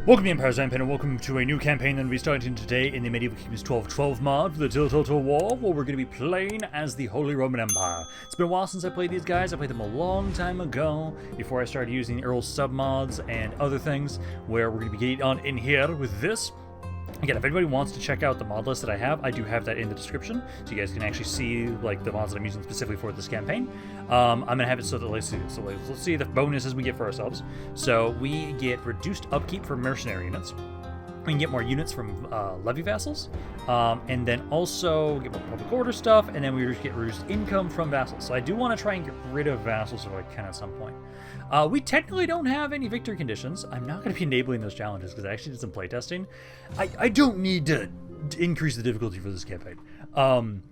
Welcome to Empire's Rampaned, and welcome to a new campaign that we'll be starting today in the Medieval Kingdoms 1212 mod for the Total War, where we're going to be playing as the Holy Roman Empire. It's been a while since I played these guys. I played them a long time ago, before I started using Earl submods and other things, where we're going to be getting on in here with this. Again, if anybody wants to check out the mod list that I have that in the description, so you guys can actually see like the mods that I'm using specifically for this campaign. I'm gonna have it so that let's see the bonuses we get for ourselves. So we get reduced upkeep for mercenary units. We can get more units from levy vassals, and then also get more public order stuff, and then we get reduced income from vassals. So I do want to try and get rid of vassals if I can at some point. We technically don't have any victory conditions. I'm not going to be enabling those challenges because I actually did some playtesting. I don't need to increase the difficulty for this campaign.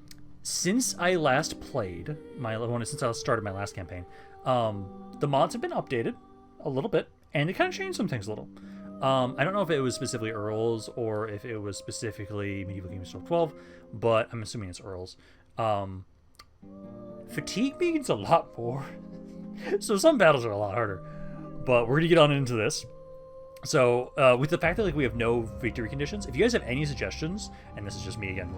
Since I last played since I started my last campaign, the mods have been updated a little bit, and they kind of changed some things a little. I don't know if it was specifically Earls or if it was specifically Medieval Kingdoms 12, but I'm assuming it's Earls. Fatigue means a lot more. So some battles are a lot harder, but we're gonna get on into this. So with the fact that we have no victory conditions, if you guys have any suggestions, and this is just me again,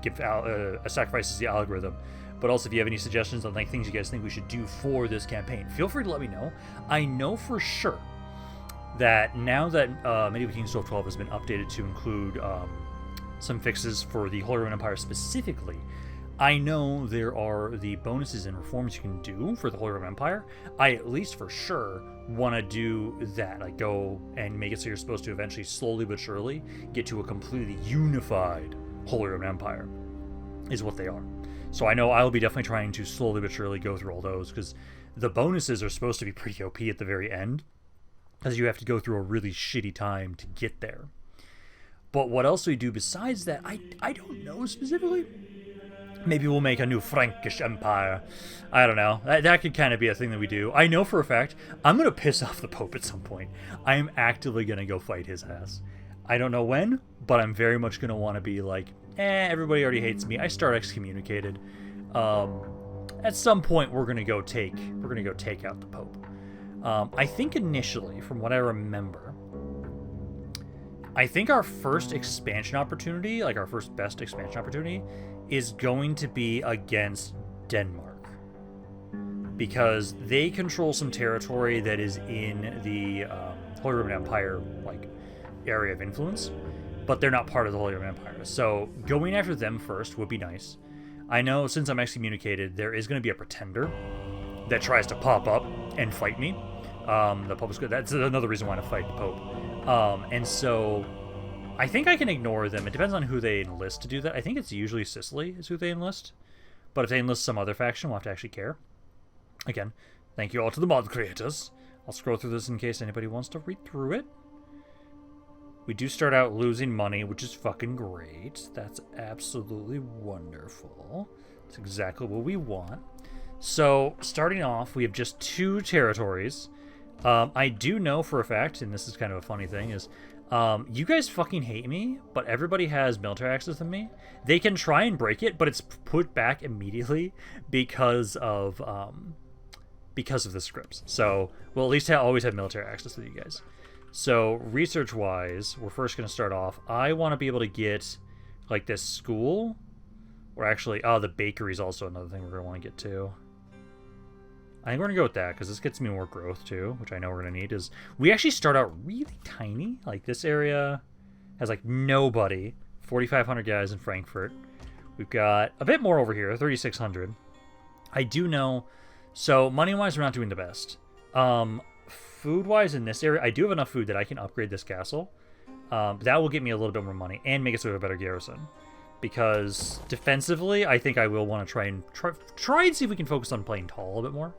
give a sacrifices the algorithm, but also if you have any suggestions on things you guys think we should do for this campaign, feel free to let me know. I know for sure that now that Medieval Kingdoms 12 has been updated to include some fixes for the Holy Roman Empire specifically, I know there are the bonuses and reforms you can do for the Holy Roman Empire. I at least for sure want to do that, go and make it so you're supposed to eventually, slowly but surely, get to a completely unified Holy Roman Empire, is what they are. So I know I'll be definitely trying to slowly but surely go through all those, because the bonuses are supposed to be pretty OP at the very end, because you have to go through a really shitty time to get there. But what else do we do besides that? I don't know specifically. Maybe we'll make a new Frankish Empire. I don't know. That could kind of be a thing that we do. I know for a fact I'm going to piss off the Pope at some point. I am actively going to go fight his ass. I don't know when, but I'm very much going to want to be like, everybody already hates me. I start excommunicated. At some point we're going to go take out the Pope. I think initially, from what I remember, I think our first expansion opportunity, our first best expansion opportunity, is going to be against Denmark, because they control some territory that is in the Holy Roman Empire area of influence, but they're not part of the Holy Roman Empire. So going after them first would be nice. I know since I'm excommunicated, there is going to be a pretender that tries to pop up and fight me. The Pope's good. That's another reason why to fight the Pope. And so I think I can ignore them. It depends on who they enlist to do that. I think it's usually Sicily is who they enlist. But if they enlist some other faction, we'll have to actually care. Again, thank you all to the mod creators. I'll scroll through this in case anybody wants to read through it. We do start out losing money, which is fucking great. That's absolutely wonderful. That's exactly what we want. So, starting off, we have just 2 territories. I do know for a fact, and this is kind of a funny thing, is you guys fucking hate me, but everybody has military access to me. They can try and break it, but it's put back immediately because of the scripts. So we'll at least always have military access to you guys. So research-wise, we're first going to start off. I want to be able to get this school, or actually, the bakery is also another thing we're going to want to get to. I think we're going to go with that, because this gets me more growth, too, which I know we're going to need. Is we actually start out really tiny. This area has, nobody. 4,500 guys in Frankfurt. We've got a bit more over here, 3,600. I do know... So, money-wise, we're not doing the best. Food-wise, in this area, I do have enough food that I can upgrade this castle. That will get me a little bit more money, and make it so we have a better garrison. Because, defensively, I think I will want to try and see if we can focus on playing tall a little bit more.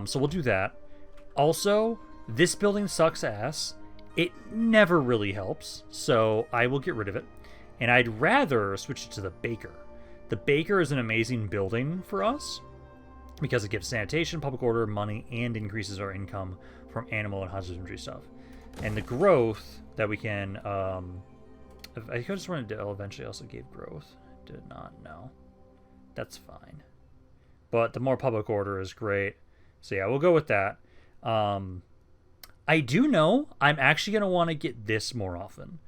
So we'll do that. Also, this building sucks ass. It never really helps, so I will get rid of it. And I'd rather switch it to the baker. The baker is an amazing building for us because it gives sanitation, public order, money, and increases our income from animal and husbandry stuff. And the growth that we can... I just wanted to eventually also gave growth. Did not know. That's fine. But the more public order is great. So yeah, we'll go with that. I do know I'm actually going to want to get this more often.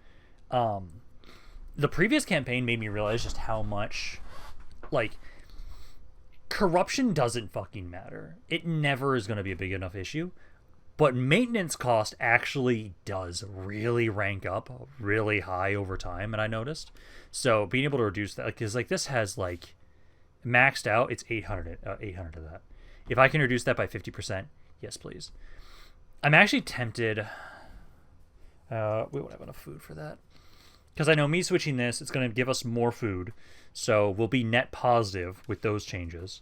The previous campaign made me realize just how much, like, corruption doesn't fucking matter. It never is going to be a big enough issue. But maintenance cost actually does really rank up really high over time, and I noticed. So being able to reduce that, because like this has like maxed out, it's 800 of that. If I can reduce that by 50%, yes, please. I'm actually tempted. We won't have enough food for that. Because I know me switching this, it's going to give us more food. So we'll be net positive with those changes.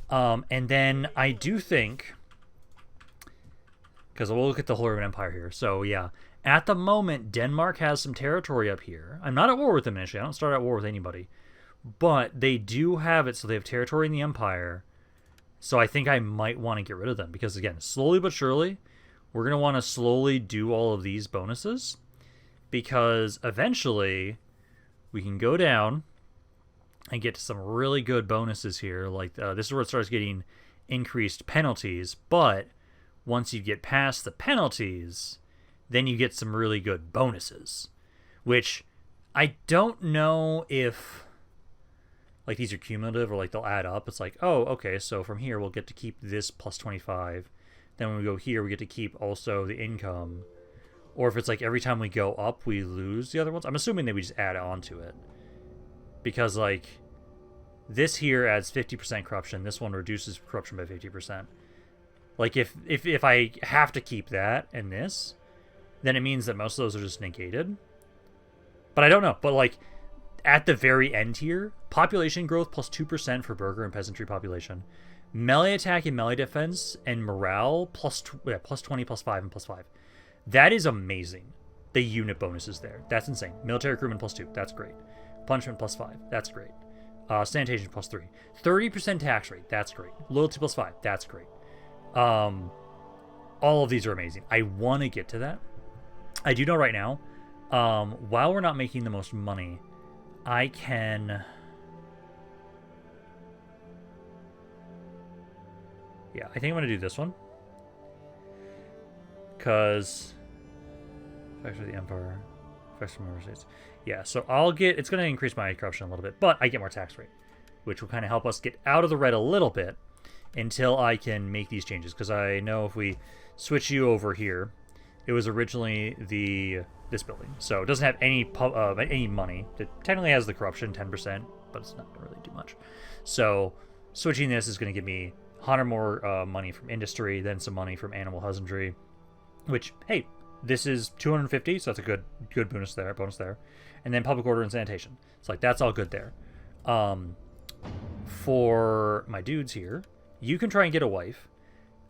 And then I do think, because we'll look at the Holy Roman Empire here. So yeah, at the moment, Denmark has some territory up here. I'm not at war with them initially. I don't start at war with anybody. But they do have it, so they have territory in the Empire. So I think I might want to get rid of them. Because again, slowly but surely, we're going to want to slowly do all of these bonuses. Because eventually, we can go down and get to some really good bonuses here. Like this is where it starts getting increased penalties. But once you get past the penalties, then you get some really good bonuses. Which I don't know if like these are cumulative or like they'll add up. It's like, oh, okay, so from here we'll get to keep this plus 25. Then when we go here, we get to keep also the income. Or if it's like every time we go up, we lose the other ones. I'm assuming that we just add on to it. Because like this here adds 50% corruption. This one reduces corruption by 50%. Like if I have to keep that and this, then it means that most of those are just negated. But I don't know. But like at the very end here, population growth plus 2% for burgher and peasantry population. Melee attack and melee defense and morale plus 20, plus 5, and plus 5. That is amazing. The unit bonuses there. That's insane. Military recruitment plus 2. That's great. Punishment plus 5. That's great. Sanitation plus 3. 30% tax rate. That's great. Loyalty plus 5. That's great. All of these are amazing. I want to get to that. I do know right now, while we're not making the most money, I can... Yeah, I think I'm going to do this one. Because... Effects of the Empire. Effects from member states. Yeah, so I'll get... It's going to increase my corruption a little bit, but I get more tax rate. Which will kind of help us get out of the red a little bit until I can make these changes. Because I know if we switch you over here, it was originally this building. So it doesn't have any money. It technically has the corruption, 10%, but it's not going to really do much. So switching this is going to give me 100 more money from industry, then some money from animal husbandry, which, hey, this is 250, so that's a good bonus there. And then public order and sanitation. It's like, that's all good there. For my dudes here, you can try and get a wife.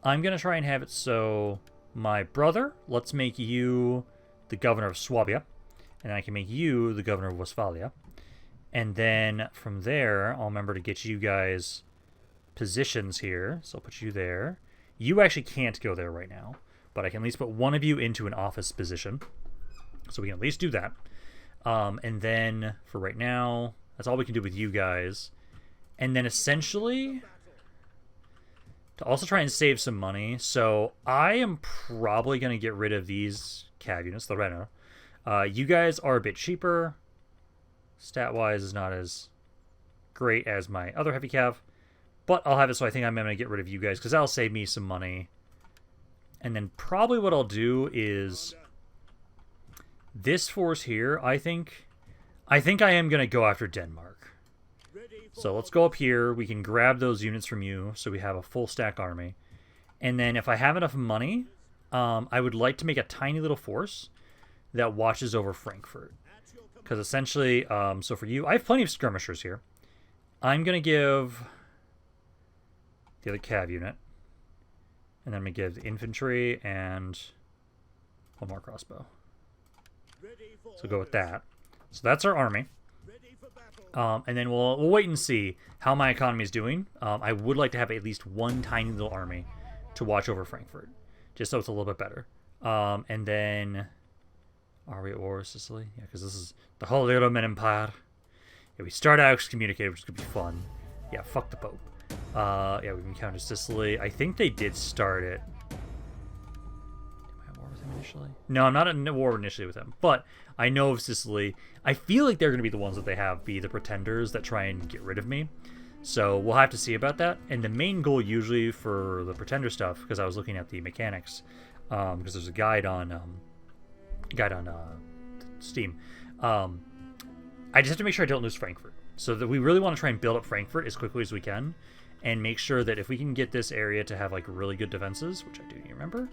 I'm going to try and have it so my brother, let's make you the governor of Swabia, and I can make you the governor of Westphalia. And then from there, I'll remember to get you guys positions here. So I'll put you there. You actually can't go there right now, but I can at least put one of you into an office position. So we can at least do that. And then for right now, that's all we can do with you guys. And then essentially, to also try and save some money, so I am probably going to get rid of these cav units, the Renner. You guys are a bit cheaper. Stat-wise is not as great as my other heavy cav. But I'll have it so I think I'm going to get rid of you guys, because that'll save me some money. And then probably what I'll do is this force here, I think I am going to go after Denmark. So let's go up here. We can grab those units from you so we have a full stack army. And then if I have enough money, I would like to make a tiny little force that watches over Frankfurt. Because essentially, so for you, I have plenty of skirmishers here. I'm going to give the other cav unit. And then I'm going to give the infantry and one more crossbow. So go with that. So that's our army. And then we'll wait and see how my economy is doing. I would like to have at least one tiny little army to watch over Frankfurt, just so it's a little bit better. And then, are we at war with Sicily? Yeah, because this is the Holy Roman Empire. Yeah, we start out excommunicated, which is going to be fun. Yeah, fuck the Pope. Yeah, we can counter Sicily. I think they did start it. Am I at war with initially? No, I'm not in war initially with them, but I know of Sicily. I feel like they're going to be the ones that they have be the pretenders that try and get rid of me. So we'll have to see about that. And the main goal usually for the pretender stuff, because I was looking at the mechanics, because there's a guide on Steam. I just have to make sure I don't lose Frankfurt. So that we really want to try and build up Frankfurt as quickly as we can, and make sure that if we can get this area to have like really good defenses, which I do need to remember,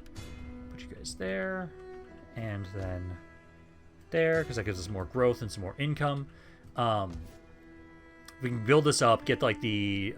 put you guys there, and then there, because that gives us more growth and some more income. We can build this up, get like the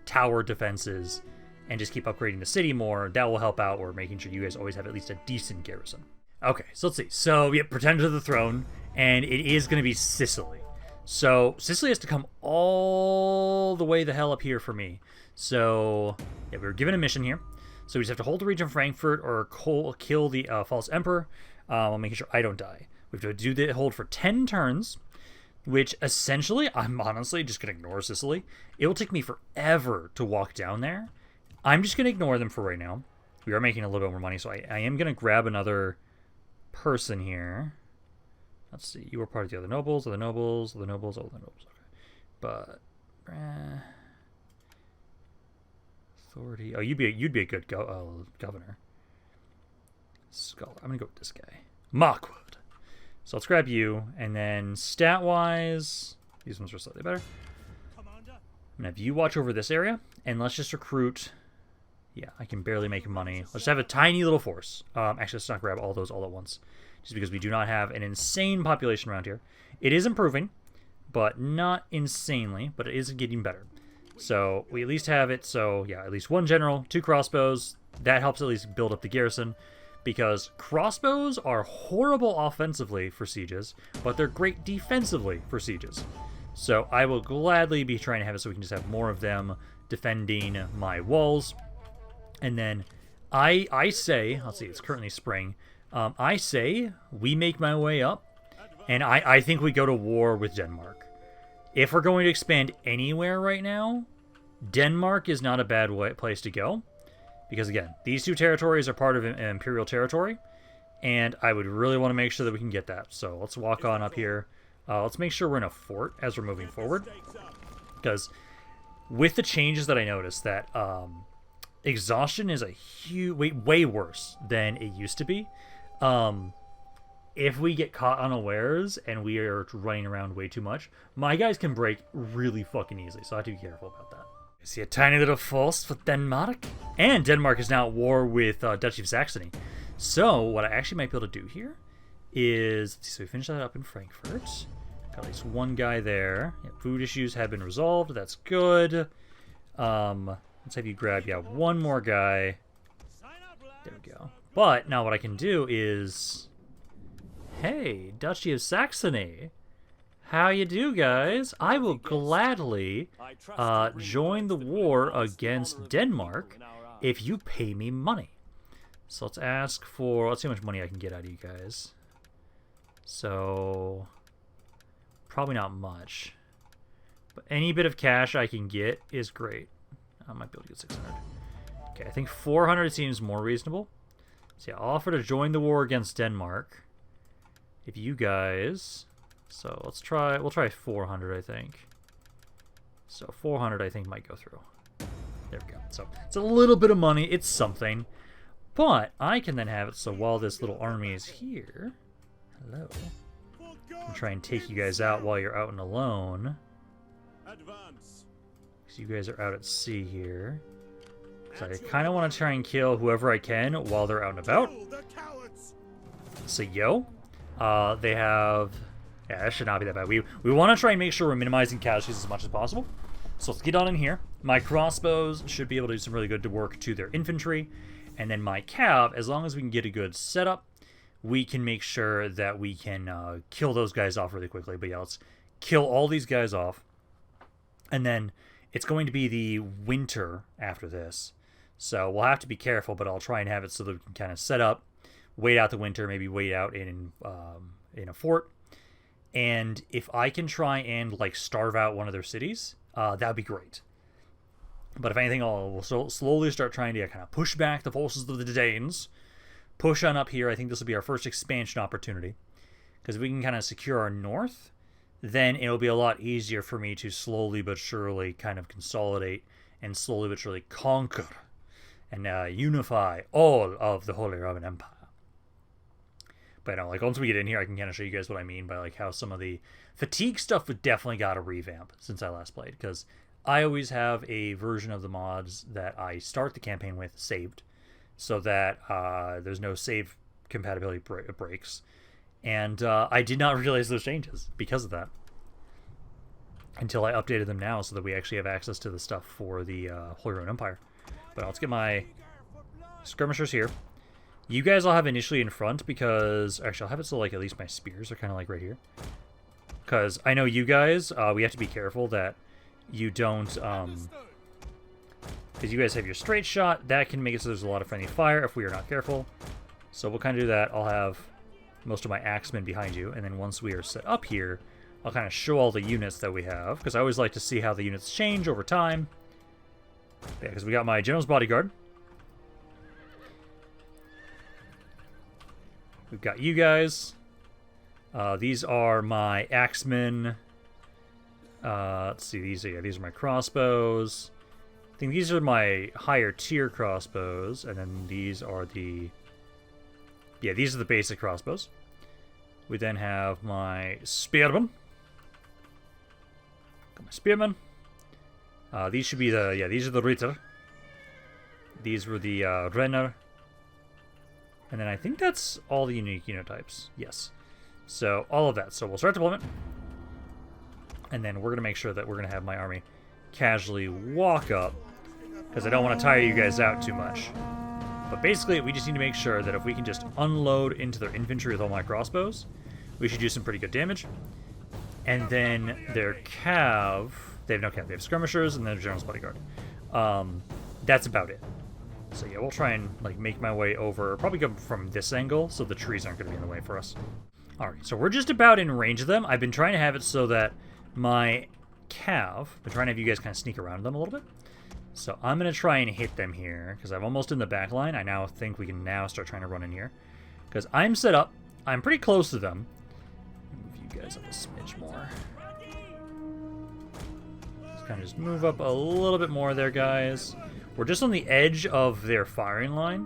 tower defenses, and just keep upgrading the city more. That will help out. We're making sure you guys always have at least a decent garrison. Okay, so let's see. So, yeah, Pretender to the throne, and it is going to be Sicily. So, Sicily has to come all the way the hell up here for me. So, yeah, we were given a mission here. So, we just have to hold the region of Frankfurt or kill the false emperor while making sure I don't die. We have to do the hold for 10 turns, which essentially, I'm honestly just going to ignore Sicily. It will take me forever to walk down there. I'm just going to ignore them for right now. We are making a little bit more money, so I am going to grab another person here. Let's see. You were part of the other nobles, other nobles, other nobles, other nobles. Okay. But authority. Oh, you'd be a good governor. Scholar. I'm gonna go with this guy, Markwood. So let's grab you, and then stat-wise, these ones are slightly better. I'm gonna have you watch over this area, and let's just recruit. Yeah, I can barely make money. Let's have a tiny little force. Actually, let's not grab all those all at once, just because we do not have an insane population around here. It is improving, but not insanely, but it is getting better. So we at least have it. So yeah, at least one general, 2 crossbows. That helps at least build up the garrison, because crossbows are horrible offensively for sieges, but they're great defensively for sieges. So I will gladly be trying to have it so we can just have more of them defending my walls. And then I say, let's see, it's currently spring. I say we make my way up, and I think we go to war with Denmark. If we're going to expand anywhere right now, Denmark is not a bad place to go. Because again, these 2 territories are part of an imperial territory, and I would really want to make sure that we can get that. So let's walk on up here. Let's make sure we're in a fort as we're moving forward. Because with the changes that I noticed, that exhaustion is a huge, way worse than it used to be. If we get caught unawares and we are running around way too much, my guys can break really fucking easily, so I have to be careful about that. I see a tiny little force for Denmark. And Denmark is now at war with Duchy of Saxony. So what I actually might be able to do here is, so we finish that up in Frankfurt. Got at least one guy there. Yeah, food issues have been resolved. That's good. Let's have you grab, one more guy. There we go. But now what I can do is, hey, Duchy of Saxony, how you do, guys? I will gladly join the war against Denmark if you pay me money. So let's ask for, let's see how much money I can get out of you guys. So probably not much, but any bit of cash I can get is great. I might be able to get 600. Okay, I think 400 seems more reasonable. So yeah, I'll offer to join the war against Denmark if you guys. So let's try, we'll try 400, I think. So 400 I think might go through. There we go. So it's a little bit of money, it's something. But I can then have it so while this little army is here, hello, I can try and take you guys out while you're out and alone. Because you guys are out at sea here. So I kind of want to try and kill whoever I can while they're out and about. So yo, they have, yeah, that should not be that bad. We want to try and make sure we're minimizing casualties as much as possible. So let's get on in here. My crossbows should be able to do some really good work to their infantry. And then my cav, as long as we can get a good setup, we can make sure that we can kill those guys off really quickly. But yeah, let's kill all these guys off. And then it's going to be the winter after this. So we'll have to be careful, but I'll try and have it so that we can kind of set up, wait out the winter, maybe wait out in a fort. And if I can try and like starve out one of their cities, that'd be great. But if anything, we'll slowly start trying to kind of push back the forces of the Danes. push on up here. I think this will be our first expansion opportunity. Because if we can kind of secure our north, then it'll be a lot easier for me to slowly but surely kind of consolidate and slowly but surely conquer and unify all of the Holy Roman Empire. But like once we get in here, I can kind of show you guys what I mean by like how some of the fatigue stuff would definitely got to revamp since I last played. Because I always have a version of the mods that I start the campaign with saved, so that there's no save compatibility breaks. And I did not realize those changes because of that until I updated them now, so that we actually have access to the stuff for the Holy Roman Empire. But let's get my skirmishers here. You guys I'll have initially in front because... Actually, I'll have it so like at least my spears are kind of like right here. Because I know you guys, we have to be careful that you don't... Because you guys have your straight shot. That can make it so there's a lot of friendly fire if we are not careful. So we'll kind of do that. I'll have most of my axemen behind you. And then once we are set up here, I'll kind of show all the units that we have. Because I always like to see how the units change over time. Yeah, because we got my general's bodyguard. We've got you guys. These are my axemen. Let's see, these are my crossbows. I think these are my higher tier crossbows, and then these are the... Yeah, these are the basic crossbows. We then have my spearmen. Got my spearmen. These should be the... Yeah, these are the Ritter. These were the Renner. And then I think that's all the unique unit types. Yes. So, all of that. So, we'll start deployment. And then we're going to make sure that we're going to have my army casually walk up. Because I don't want to tire you guys out too much. But basically, we just need to make sure that if we can just unload into their infantry with all my crossbows, we should do some pretty good damage. And then their cav... They have no cav. They have skirmishers and then their general's bodyguard. That's about it. So yeah, we'll try and like make my way over, probably go from this angle so the trees aren't going to be in the way for us. Alright, so we're just about in range of them. I've been trying to have it so that my cav, been trying to have you guys kind of sneak around them a little bit. So I'm going to try and hit them here, because I'm almost in the back line. I now think we can now start trying to run in here. Because I'm set up, I'm pretty close to them. Move you guys up a smidge more. Let's kind of just move up a little bit more there, guys. We're just on the edge of their firing line,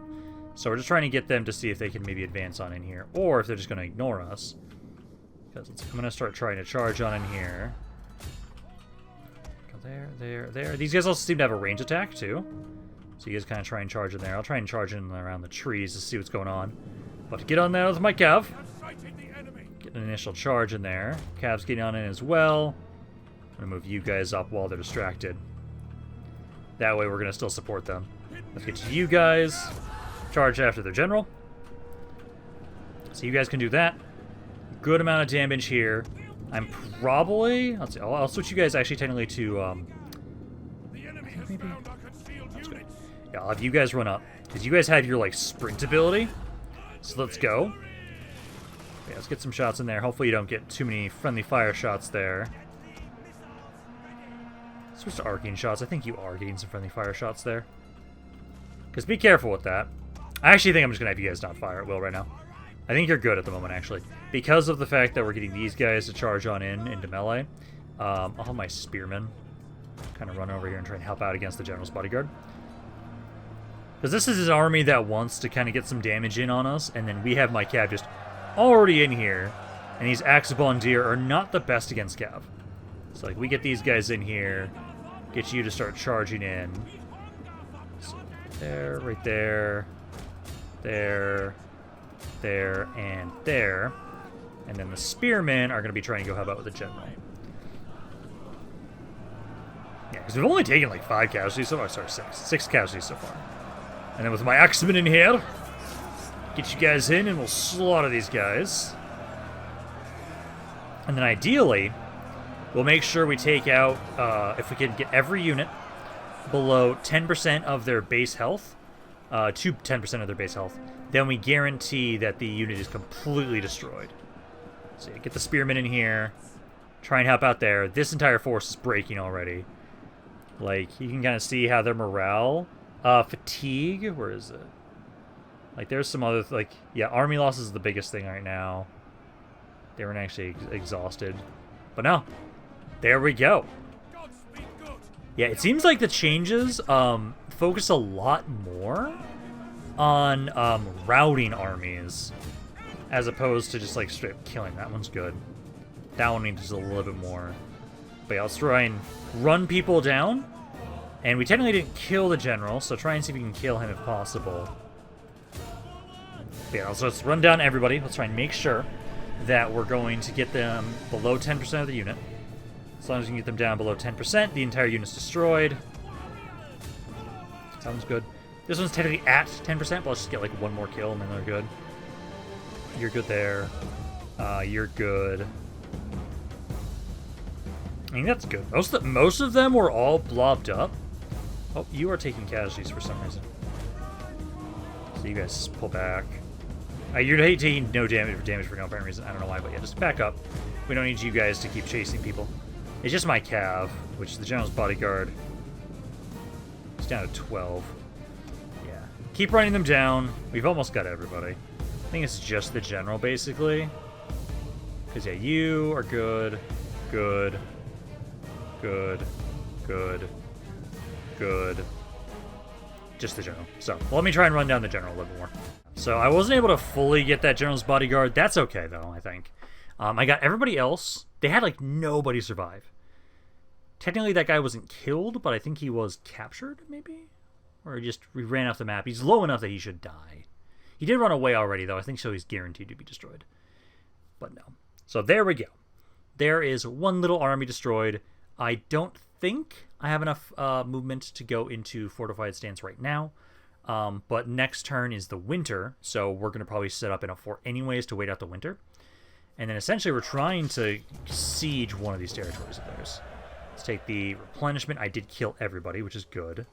so we're just trying to get them to see if they can maybe advance on in here, or if they're just going to ignore us. Because I'm going to start trying to charge on in here. Go there. These guys also seem to have a range attack, too. So you guys kind of try and charge in there. I'll try and charge in around the trees to see what's going on. But get on there with my Cav. Get an initial charge in there. Cav's getting on in as well. I'm going to move you guys up while they're distracted. That way we're going to still support them. Let's get to you guys. Charge after their general. So you guys can do that. Good amount of damage here. I'm probably... Let's see. I'll switch you guys actually technically to... maybe? That's good. Yeah, I'll have you guys run up. Because you guys have your, like, sprint ability. So let's go. Yeah, let's get some shots in there. Hopefully you don't get too many friendly fire shots there. Switch to arcane shots. I think you are getting some friendly fire shots there. Because be careful with that. I actually think I'm just going to have you guys not fire at will right now. I think you're good at the moment, actually. Because of the fact that we're getting these guys to charge on into melee, I'll have my spearmen kind of run over here and try and help out against the general's bodyguard. Because this is his army that wants to kind of get some damage in on us, and then we have my Cav just already in here, and these Axebondir are not the best against Cav. So, like, we get these guys in here, get you to start charging in. So, there, right there, there, there, and there. And then the spearmen are going to be trying to go help out with the general. Yeah, because we've only taken, like, 5 casualties so far. Sorry, 6. 6 casualties so far. And then with my axemen in here, get you guys in and we'll slaughter these guys. And then ideally... we'll make sure we take out, if we can get every unit below 10% of their base health, to 10% of their base health, then we guarantee that the unit is completely destroyed. So yeah, get the spearmen in here, try and help out there. This entire force is breaking already. Like, you can kind of see how their morale, fatigue, where is it? Like, there's some other, like, yeah, army loss is the biggest thing right now. They weren't actually exhausted. But no, there we go. Yeah, it seems like the changes focus a lot more on routing armies as opposed to just, like, straight up killing. That one's good. That one needs a little bit more. But yeah, let's try and run people down. And we technically didn't kill the general, so try and see if we can kill him if possible. But yeah, so let's run down everybody. Let's try and make sure that we're going to get them below 10% of the unit. As long as we can get them down below 10%, the entire unit's destroyed. Sounds good. This one's technically at 10%, but let's just get like one more kill and then they're good. You're good there. You're good. I mean, that's good. Most of them were all blobbed up. Oh, you are taking casualties for some reason. So you guys pull back. You're taking no damage for no apparent reason. I don't know why, but yeah, just back up. We don't need you guys to keep chasing people. It's just my cav, which is the general's bodyguard. It's down to 12. Yeah. Keep running them down. We've almost got everybody. I think it's just the general, basically. Because, yeah, you are good. Good. Good. Good. Good. Just the general. So, well, let me try and run down the general a little bit more. So, I wasn't able to fully get that general's bodyguard. That's okay, though, I think. I got everybody else. They had, like, nobody survive. Technically, that guy wasn't killed, but I think he was captured, maybe? Or just we ran off the map. He's low enough that he should die. He did run away already, though. I think so he's guaranteed to be destroyed. But no. So, there we go. There is one little army destroyed. I don't think I have enough movement to go into fortified stance right now. But next turn is the winter, so we're going to probably set up in a fort anyways to wait out the winter. And then essentially we're trying to siege one of these territories of theirs. Let's take the replenishment. I did kill everybody, which is good.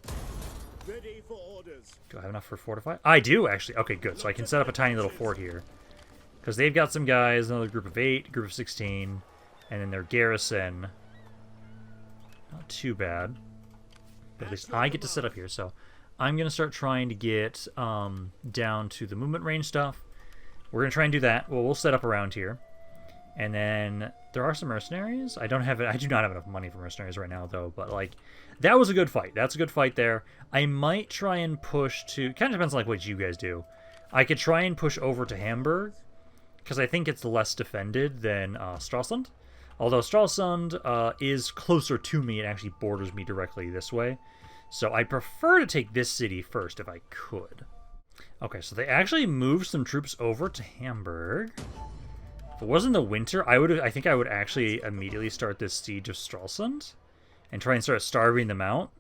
Ready for orders. Do I have enough for fortify? I do, actually. Okay, good. So I can set up a tiny little fort here. Because they've got some guys, another group of 8, group of 16, and then their garrison. Not too bad. But at least I get to set up here, so I'm going to start trying to get down to the movement range stuff. We're going to try and do that. Well, we'll set up around here. And then there are some mercenaries. I do not have enough money for mercenaries right now, though. But, like, that was a good fight. That's a good fight there. I might try and push to... kind of depends on, like, what you guys do. I could try and push over to Hamburg, because I think it's less defended than Stralsund. Although Stralsund is closer to me. It actually borders me directly this way. So I'd prefer to take this city first if I could. Okay, so they actually moved some troops over to Hamburg. If it wasn't the winter, I think I would actually immediately start this siege of Stralsund and try and start starving them out.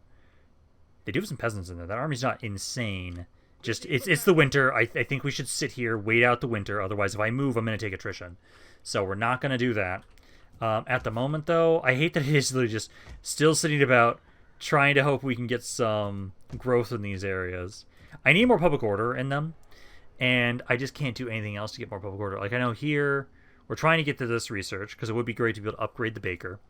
They do have some peasants in there. That army's not insane. Just it's the winter. I think we should sit here, wait out the winter. Otherwise, if I move, I'm going to take attrition. So we're not going to do that. At the moment, though, I hate that it is literally just still sitting about, trying to hope we can get some growth in these areas. I need more public order in them, and I just can't do anything else to get more public order. Like, I know here, we're trying to get to this research, because it would be great to be able to upgrade the baker,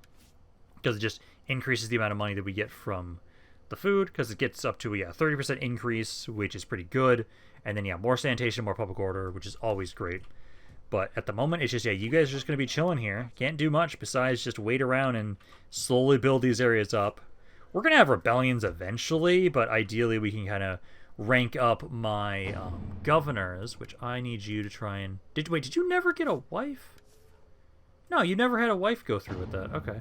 because it just increases the amount of money that we get from the food, because it gets up to, 30% increase, which is pretty good, and then, more sanitation, more public order, which is always great. But at the moment, it's just, you guys are just going to be chilling here. Can't do much besides just wait around and slowly build these areas up. We're going to have rebellions eventually, but ideally we can kind of rank up my governors, which I need you to try and... Did you never get a wife? No, you never had a wife go through with that. Okay.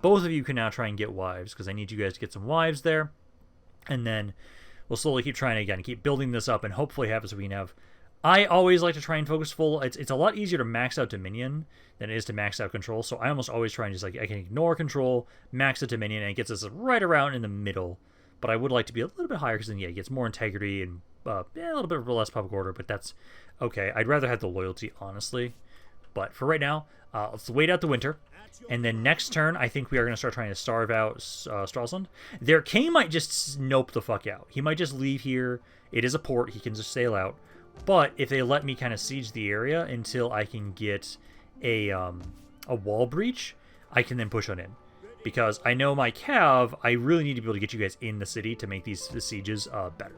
Both of you can now try and get wives, because I need you guys to get some wives there. And then we'll slowly keep trying to, again, keep building this up and hopefully have it so we can have... I always like to try and focus full. It's a lot easier to max out Dominion than it is to max out Control, so I almost always try and just, I can ignore Control, max out Dominion, and it gets us right around in the middle. But I would like to be a little bit higher, because then, it gets more integrity and a little bit less public order, but that's okay. I'd rather have the loyalty, honestly. But for right now, let's wait out the winter. And then next turn, I think we are going to start trying to starve out Stralsund. Their king might just nope the fuck out. He might just leave here. It is a port. He can just sail out. But if they let me kind of siege the area until I can get a wall breach, I can then push on in. Because I know my cav, I really need to be able to get you guys in the city to make the sieges better.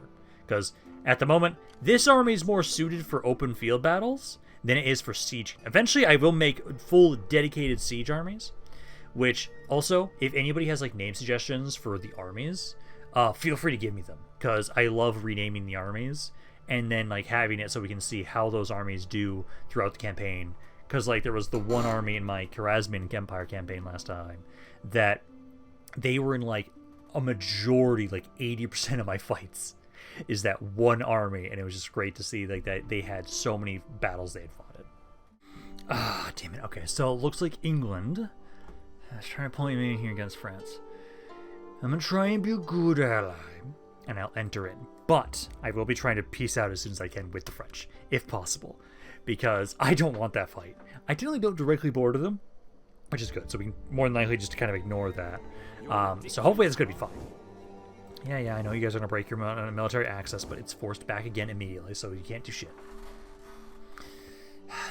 Because at the moment, this army is more suited for open field battles than it is for siege. Eventually, I will make full dedicated siege armies. Which, also, if anybody has, like, name suggestions for the armies, feel free to give me them. Because I love renaming the armies. And then, like, having it so we can see how those armies do throughout the campaign. Because, like, there was the one army in my Khwarazmian Empire campaign last time that they were in, like, a majority, like, 80% of my fights is that one army. And it was just great to see, like, that they had so many battles they had fought it. Ah, damn it. Okay, so it looks like England is trying to pull me in here against France. I'm going to try and be a good ally. And I'll enter in. But I will be trying to peace out as soon as I can with the French, if possible. Because I don't want that fight. I generally don't directly border them, which is good. So we can more than likely just kind of ignore that. So hopefully it's going to be fine. Yeah, I know you guys are going to break your military access, but it's forced back again immediately, so you can't do shit.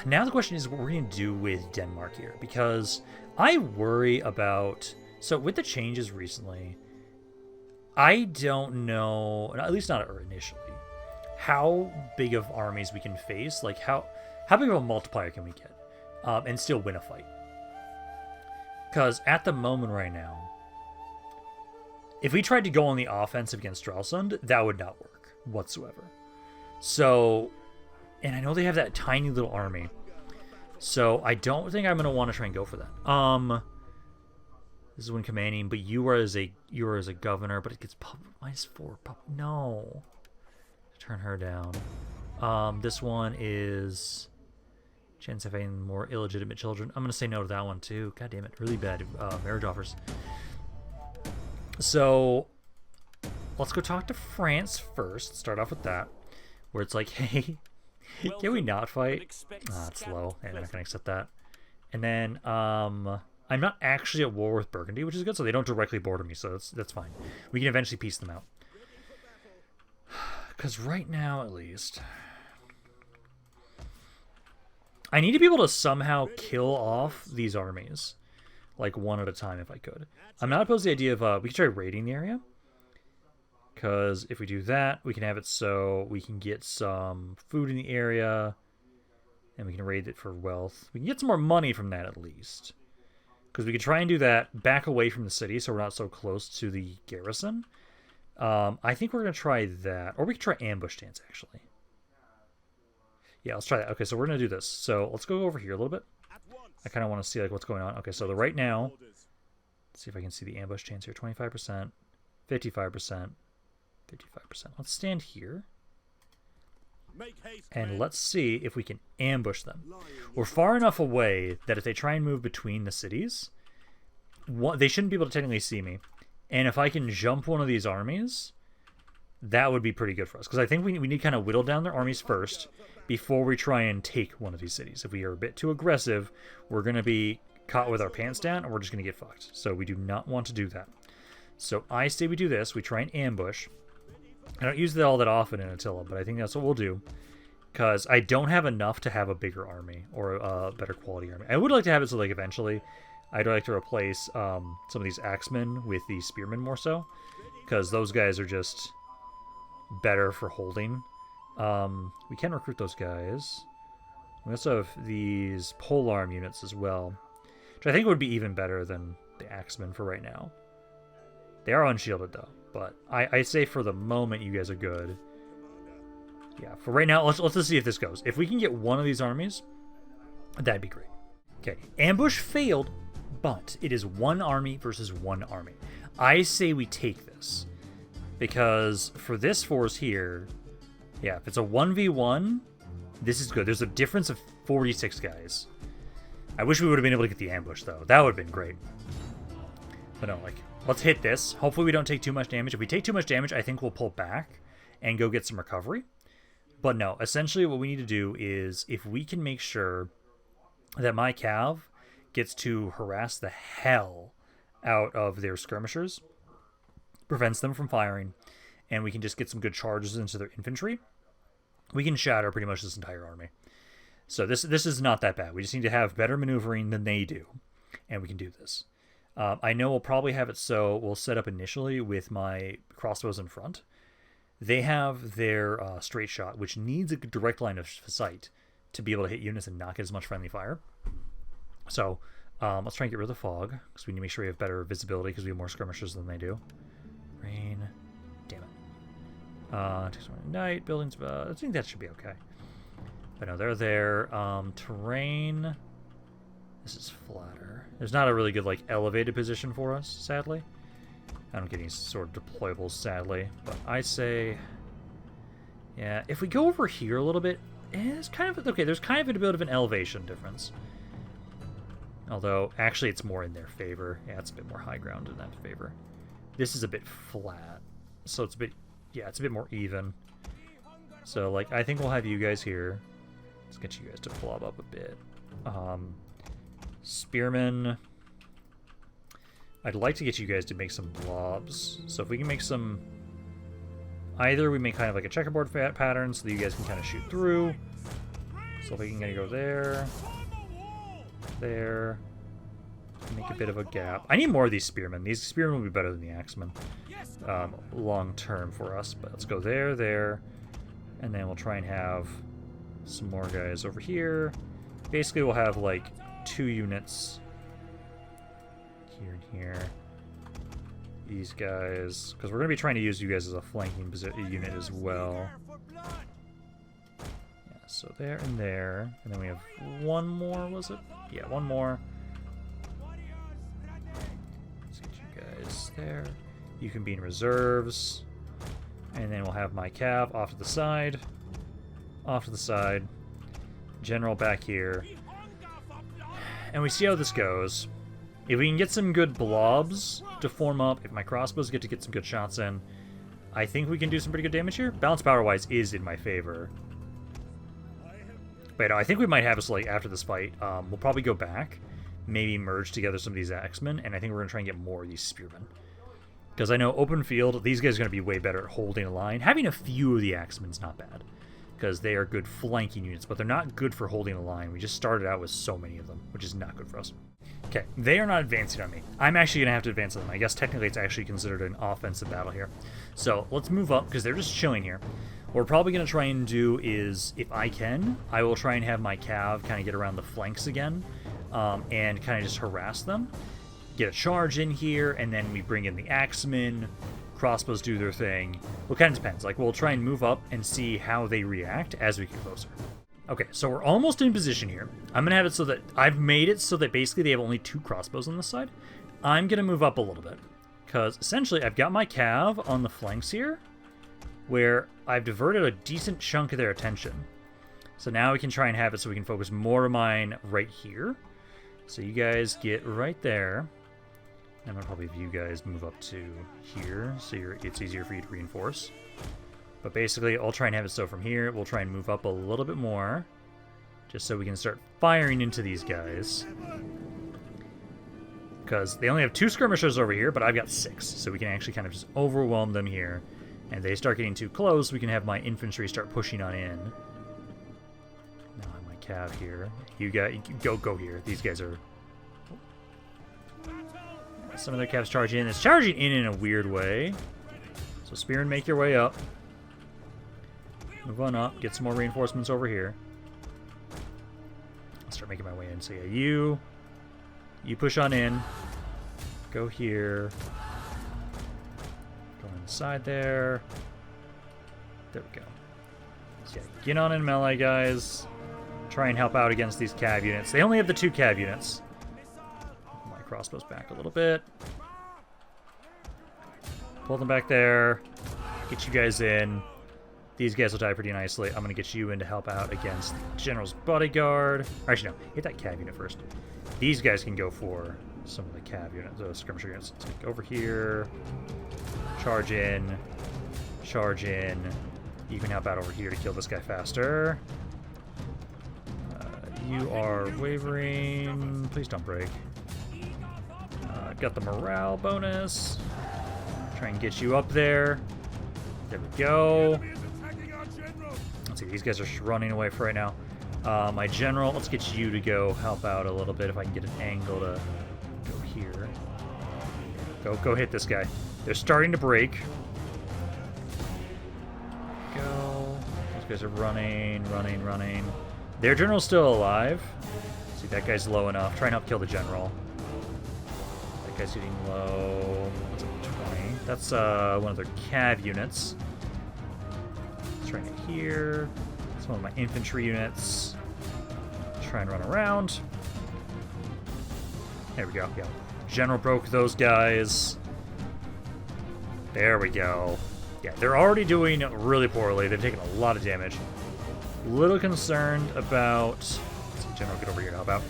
Now the question is what we're going to do with Denmark here. Because I worry about... So with the changes recently... I don't know, at least not initially, how big of armies we can face. Like, how big of a multiplier can we get and still win a fight? Because at the moment right now, if we tried to go on the offensive against Stralsund, that would not work whatsoever. So, and I know they have that tiny little army, so I don't think I'm going to want to try and go for that. This is when commanding, but you are as a governor, but it gets -4. No, turn her down. This one is chance of having more illegitimate children. I'm gonna say no to that one too. God damn it, really bad marriage offers. So let's go talk to France first. Start off with that, where it's like, hey, can we not fight? It's low, and they're not gonna accept that. And then I'm not actually at war with Burgundy, which is good, so they don't directly border me, so that's fine. We can eventually piece them out. Because right now, at least, I need to be able to somehow kill off these armies, like one at a time if I could. I'm not opposed to the idea of, we can try raiding the area. Because if we do that, we can have it so we can get some food in the area, and we can raid it for wealth. We can get some more money from that at least. Because we could try and do that back away from the city so we're not so close to the garrison. I think we're going to try that. Or we could try ambush stance, actually. Yeah, let's try that. Okay, so we're going to do this. So let's go over here a little bit. I kind of want to see like what's going on. Okay, so right now, let's see if I can see the ambush chance here. 25%, 55%, 55%. Let's stand here. And let's see if we can ambush them. We're far enough away that if they try and move between the cities, they shouldn't be able to technically see me. And if I can jump one of these armies, that would be pretty good for us. Because I think we need to kind of whittle down their armies first before we try and take one of these cities. If we are a bit too aggressive, we're going to be caught with our pants down, and we're just going to get fucked. So we do not want to do that. So I say we do this. We try and ambush. I don't use that all that often in Attila, but I think that's what we'll do. Because I don't have enough to have a bigger army or a better quality army. I would like to have it so, like, eventually I'd like to replace some of these axemen with the spearmen more so. Because those guys are just better for holding. We can recruit those guys. We also have these polearm units as well. Which I think would be even better than the axemen for right now. They are unshielded, though. But I say for the moment you guys are good. Yeah, for right now, let's just see if this goes. If we can get one of these armies, that'd be great. Okay, ambush failed, but it is one army versus one army. I say we take this. Because for this force here, yeah, if it's a 1v1, this is good. There's a difference of 46 guys. I wish we would have been able to get the ambush, though. That would have been great. But no, like, let's hit this. Hopefully we don't take too much damage. If we take too much damage, I think we'll pull back and go get some recovery. But no, essentially what we need to do is, if we can make sure that my cav gets to harass the hell out of their skirmishers, prevents them from firing, and we can just get some good charges into their infantry, we can shatter pretty much this entire army. So this is not that bad. We just need to have better maneuvering than they do, and we can do this. I know we'll probably have it so we'll set up initially with my crossbows in front. They have their straight shot, which needs a direct line of sight to be able to hit units and not get as much friendly fire. So let's try and get rid of the fog, because we need to make sure we have better visibility, because we have more skirmishers than they do. Rain. Damn it. Takes one night. Buildings. I think that should be okay. But no, they're there. Terrain. This is flatter. There's not a really good, like, elevated position for us, sadly. I don't get any sort of deployables, sadly. But I say... Yeah, if we go over here a little bit, it's kind of... Okay, there's kind of a bit of an elevation difference. Although, actually, it's more in their favor. Yeah, it's a bit more high ground in that favor. This is a bit flat. So it's a bit... Yeah, it's a bit more even. So, like, I think we'll have you guys here. Let's get you guys to blob up a bit. Spearmen. I'd like to get you guys to make some blobs. So if we can make some... Either we make kind of like a checkerboard pattern so that you guys can kind of shoot through. So if we can go there. There. Make a bit of a gap. I need more of these spearmen. These spearmen will be better than the axemen. Long term for us. But let's go there, there. And then we'll try and have some more guys over here. Basically we'll have like 2 units here and here. These guys, because we're going to be trying to use you guys as a flanking unit as well. Yeah, so there and there. And then we have one more, was it? Yeah, one more. Let's get you guys there. You can be in reserves. And then we'll have my cav off to the side. Off to the side. General back here. And we see how this goes. If we can get some good blobs to form up, if my crossbows get to get some good shots in, I think we can do some pretty good damage here. Balance power-wise is in my favor. But I think we might have us, like, after this fight, we'll probably go back, maybe merge together some of these axemen, and I think we're going to try and get more of these spearmen. Because I know open field, these guys are going to be way better at holding a line. Having a few of the axemen is not bad, because they are good flanking units, but they're not good for holding a line. We just started out with so many of them, which is not good for us. Okay, they are not advancing on me. I'm actually going to have to advance on them. I guess technically it's actually considered an offensive battle here. So let's move up, because they're just chilling here. What we're probably going to try and do is, if I can, I will try and have my cav kind of get around the flanks again, and kind of just harass them. Get a charge in here, and then we bring in the axemen. Crossbows do their thing. Well, it kind of depends. Like, we'll try and move up and see how they react as we get closer. Okay, so we're almost in position here. I'm going to have it so that I've made it so that basically they have only 2 crossbows on this side. I'm going to move up a little bit, because essentially I've got my cav on the flanks here, where I've diverted a decent chunk of their attention. So now we can try and have it so we can focus more of mine right here. So you guys get right there. And I'll probably have you guys move up to here, so it's easier for you to reinforce. But basically, I'll try and have it so from here, we'll try and move up a little bit more, just so we can start firing into these guys. Because they only have 2 skirmishers over here, but I've got 6, so we can actually kind of just overwhelm them here. And they start getting too close, we can have my infantry start pushing on in. Now I have my cav here. You guys, go here. These guys are... Some of their cavs charge in. It's charging in a weird way. So spear and make your way up. Move on up. Get some more reinforcements over here. I'll start making my way in. So yeah, you push on in. Go here. Go inside there. There we go. So yeah, get on in melee, guys. Try and help out against these cav units. They only have the 2 cav units. Crossbows back a little bit. Pull them back there. Get you guys in. These guys will die pretty nicely. I'm going to get you in to help out against the General's Bodyguard. Or actually, no. Hit that cav unit first. These guys can go for some of the cav units, the skirmisher units. Let's go over here. Charge in. Charge in. You can help out over here to kill this guy faster. You are wavering. Please don't break. Got the morale bonus. Try and get you up there. There we go. Let's see, these guys are running away for right now. My general, let's get you to go help out a little bit if I can get an angle to go here. Go hit this guy. They're starting to break. guys are running. Their general's still alive. See, that guy's low enough. Try and help kill the general. That guy's getting low. What's up, 20? That's one of their cav units. Let's try and get here. That's one of my infantry units. Try and run around. There we go. Yeah. General broke those guys. There we go. Yeah, they're already doing really poorly. They've taken a lot of damage. Little concerned about... Let's see, General, get over here to help out.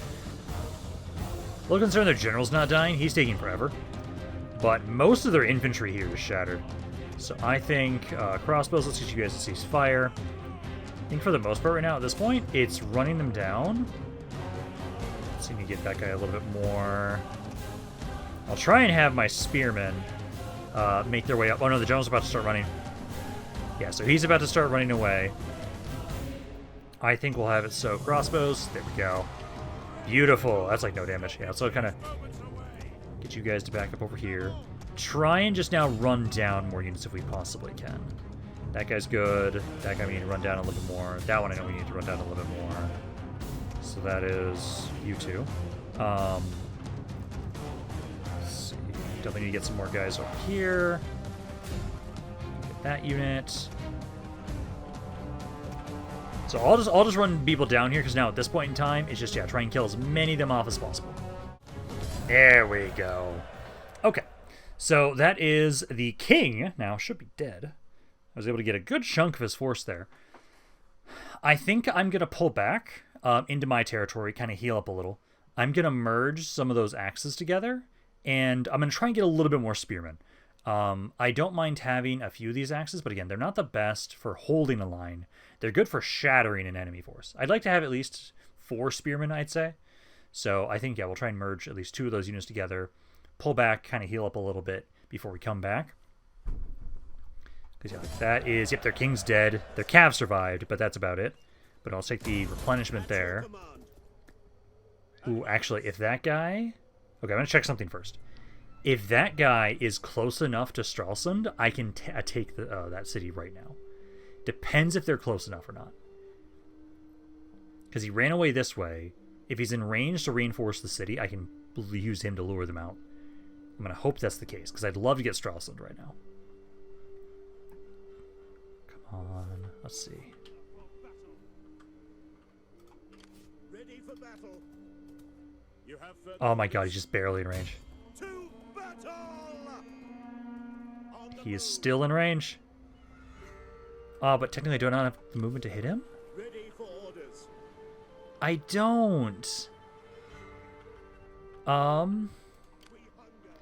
A little concerned their general's not dying. He's taking forever. But most of their infantry here is shattered. So I think crossbows, let's get you guys to cease fire. I think for the most part right now, at this point, it's running them down. Let's see if we can get that guy a little bit more. I'll try and have my spearmen make their way up. Oh no, the general's about to start running. Yeah, so he's about to start running away. I think we'll have it so crossbows. There we go. Beautiful. That's like no damage. Yeah, so kind of get you guys to back up over here. Try and just now run down more units if we possibly can. That guy's good. That guy we need to run down a little bit more. That one I know we need to run down a little bit more. So that is you two. Let's see. Definitely need to get some more guys over here. Get that unit. So I'll just run people down here because now at this point in time, it's just, yeah, try and kill as many of them off as possible. There we go. Okay. So that is the king. Now, should be dead. I was able to get a good chunk of his force there. I think I'm going to pull back into my territory, kind of heal up a little. I'm going to merge some of those axes together, and I'm going to try and get a little bit more spearmen. I don't mind having a few of these axes, but again, they're not the best for holding a line. They're good for shattering an enemy force. I'd like to have at least 4 spearmen, I'd say. So I think, yeah, we'll try and merge at least 2 of those units together, pull back, kind of heal up a little bit before we come back. Because, yeah, that is... Yep, their king's dead. Their cav survived, but that's about it. But I'll take the replenishment there. Ooh, actually, if that guy... Okay, I'm going to check something first. If that guy is close enough to Stralsund, I can take that city right now. Depends if they're close enough or not. Because he ran away this way. If he's in range to reinforce the city, I can use him to lure them out. I'm going to hope that's the case, because I'd love to get Stralsund right now. Come on. Let's see. Ready for battle. You have Oh my god, he's just barely in range. to battle. He is still in range. Oh, but technically do I not have the movement to hit him? Ready for orders. I don't. We hunger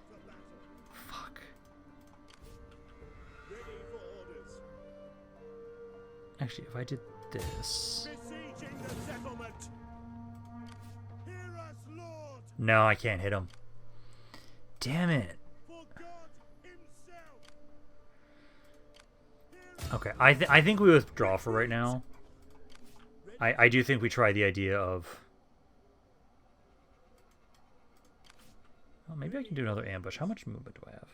for battle. Fuck. Ready for orders. Actually, if I did this... Besieging the settlement. Hear us, Lord. No, I can't hit him. Damn it. For God Himself. Okay, I think we withdraw for right now. I do think we try the idea of... Well, maybe I can do another ambush. How much movement do I have?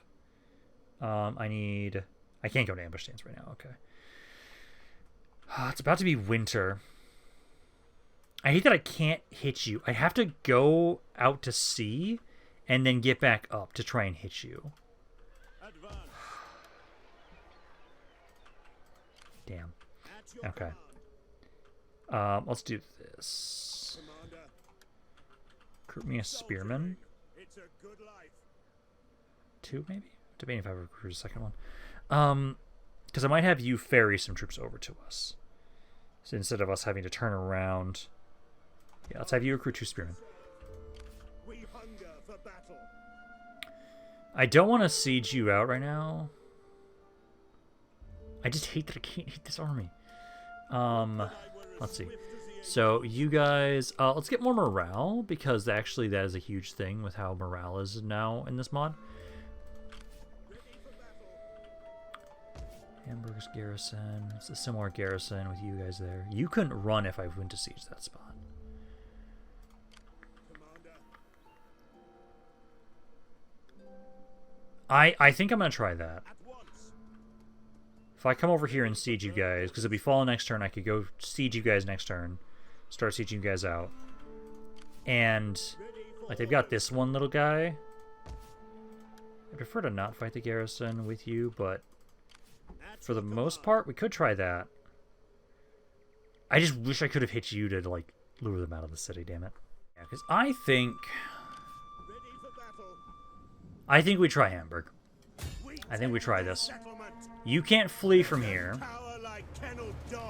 I can't go to ambush stance right now. Okay. It's about to be winter. I hate that I can't hit you. I have to go out to sea and then get back up to try and hit you. Advance. Damn. At your Okay. command. Let's do this. Commander. Recruit me a spearman. It's a good life. 2 maybe? Debating if I recruit a second one. Because I might have you ferry some troops over to us. So instead of us having to turn around. Yeah, let's have you recruit 2 spearmen. We hunger for battle. I don't want to siege you out right now. I just hate that I can't hit this army. Let's see. So you guys, let's get more morale, because actually that is a huge thing with how morale is now in this mod. Hamburg's garrison. It's a similar garrison with you guys there. You couldn't run if I went to siege that spot. I think I'm gonna try that. If I come over here and siege you guys, because it'll be fall next turn, I could go siege you guys next turn. Start sieging you guys out. And, like, they've got this one little guy. I prefer to not fight the garrison with you, but for the most part, we could try that. I just wish I could have hit you to, like, lure them out of the city, damn it. Yeah, because I think we try Hamburg. I think we try this. You can't flee from here.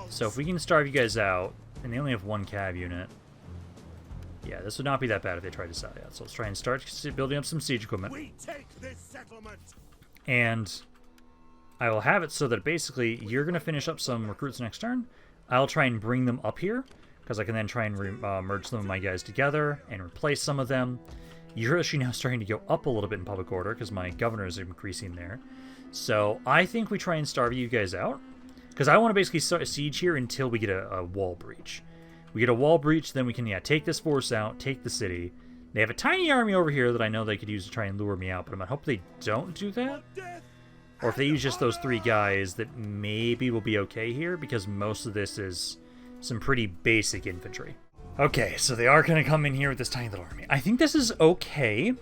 So if we can starve you guys out, and they only have one cav unit, yeah, this would not be that bad if they tried to sell out. So let's try and start building up some siege equipment. And I will have it so that basically you're going to finish up some recruits next turn. I'll try and bring them up here, because I can then try and merge some of my guys together and replace some of them. You're actually now starting to go up a little bit in public order, because my governor is increasing there. So I think we try and starve you guys out, because I want to basically start a siege here until we get a wall breach. We get a wall breach, then we can, yeah, take this force out, take the city. They have a tiny army over here that I know they could use to try and lure me out, but I hope they don't do that. Or if they use just those 3 guys, that maybe will be okay here, because most of this is some pretty basic infantry. Okay, so they are going to come in here with this tiny little army. I think this is okay,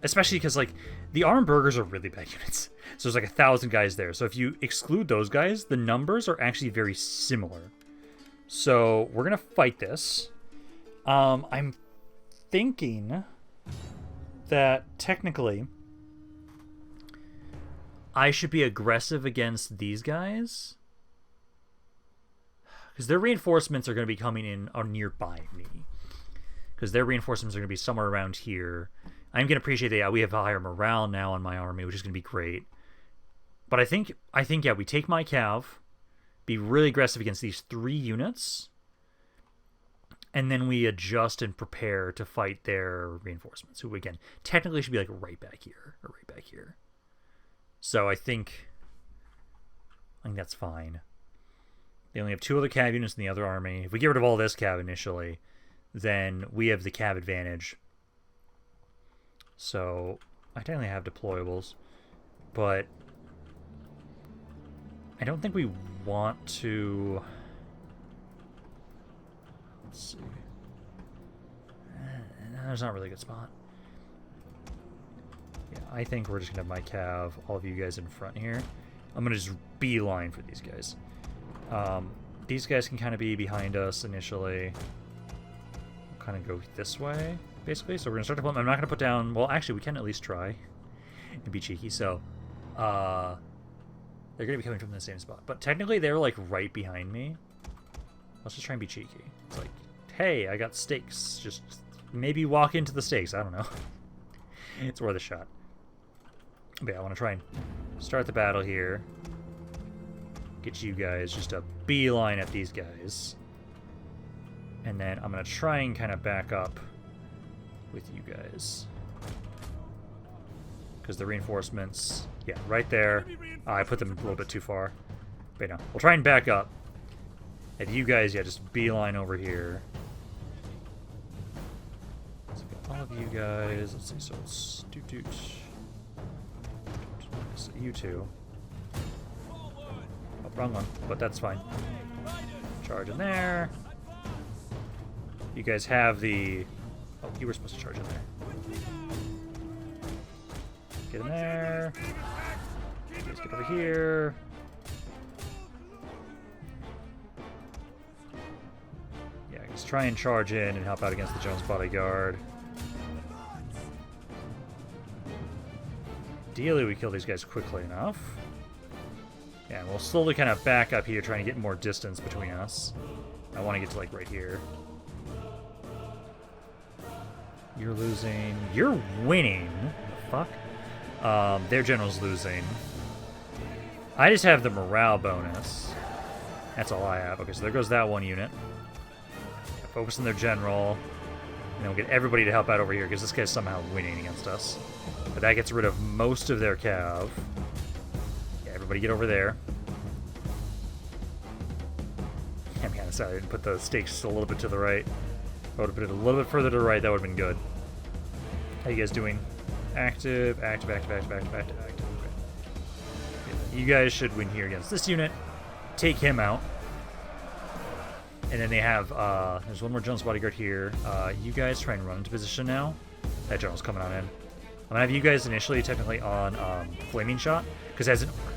especially because, like, the armed burghers are really bad units. So there's like 1,000 guys there. So if you exclude those guys, the numbers are actually very similar. So we're going to fight this. I'm thinking that technically I should be aggressive against these guys, because their reinforcements are going to be coming in nearby me. Because their reinforcements are going to be somewhere around here. I'm going to appreciate that, yeah, we have higher morale now on my army, which is going to be great. But I think, yeah, we take my cav, be really aggressive against these 3 units, and then we adjust and prepare to fight their reinforcements, who, again, technically should be, like, right back here, or right back here. So I think that's fine. They only have 2 other cav units in the other army. If we get rid of all this cav initially, then we have the cav advantage. So I technically have deployables, but I don't think we want to. Let's see. There's not really a good spot. Yeah, I think we're just gonna have my cav, all of you guys in front here. I'm gonna just beeline for these guys. These guys can kind of be behind us initially. We'll kind of go this way, basically. So we're gonna start to. I'm not gonna put down. Well, actually, we can at least try and be cheeky. So, they're gonna be coming from the same spot, but technically they're like right behind me. Let's just try and be cheeky. It's like, hey, I got stakes. Just maybe walk into the stakes. I don't know. It's worth a shot. But yeah, I want to try and start the battle here. Get you guys just a beeline at these guys. And then I'm going to try and kind of back up with you guys. Because the reinforcements, yeah, right there. I put them a little bit too far. But no, we'll try and back up. And you guys, yeah, just beeline over here. So all of you guys, let's see, so it's doot. So you two. Oh, wrong one, but that's fine. Charge in there. You guys have the... Oh, you were supposed to charge in there. Get in there. You guys get over here. Yeah, just try and charge in and help out against the Jones bodyguard. Ideally, we kill these guys quickly enough. Yeah, and we'll slowly kind of back up here, trying to get more distance between us. I want to get to, like, right here. You're losing. You're winning. The fuck? Their general's losing. I just have the morale bonus. That's all I have. Okay, so there goes that one unit. Focus on their general. And then we'll get everybody to help out over here, because this guy's somehow winning against us. But that gets rid of most of their cav. Yeah, everybody get over there. I'm kind of sorry I didn't put the stakes a little bit to the right. If I would have put it a little bit further to the right, that would have been good. How you guys doing? Active. Okay. you guys should win here against this unit. Take him out. And then they have, there's one more general's bodyguard here. You guys try and run into position now. That general's coming on in. I'm gonna have you guys initially technically on flaming shot, because it has an arc.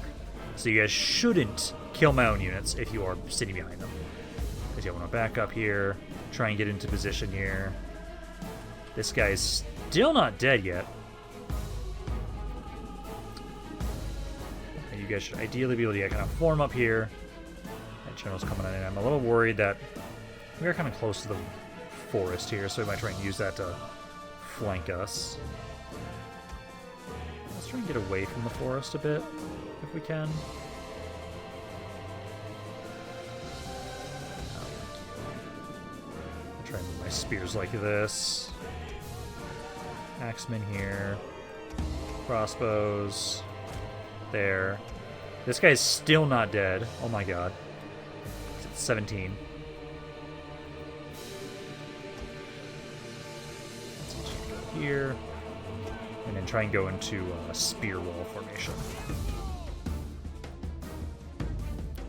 So you guys shouldn't kill my own units if you are sitting behind them. Because you want to back up here, try and get into position here. This guy's still not dead yet. And you guys should ideally be able to get kind of form up here. That general's coming on in. I'm a little worried that we are kind of close to the forest here, so we might try and use that to flank us. Let's try and get away from the forest a bit, if we can. I'll try and move my spears like this. Axemen here. Crossbows. There. This guy's still not dead. Oh my god. It's 17. Let's just go here. And then try and go into spear wall formation.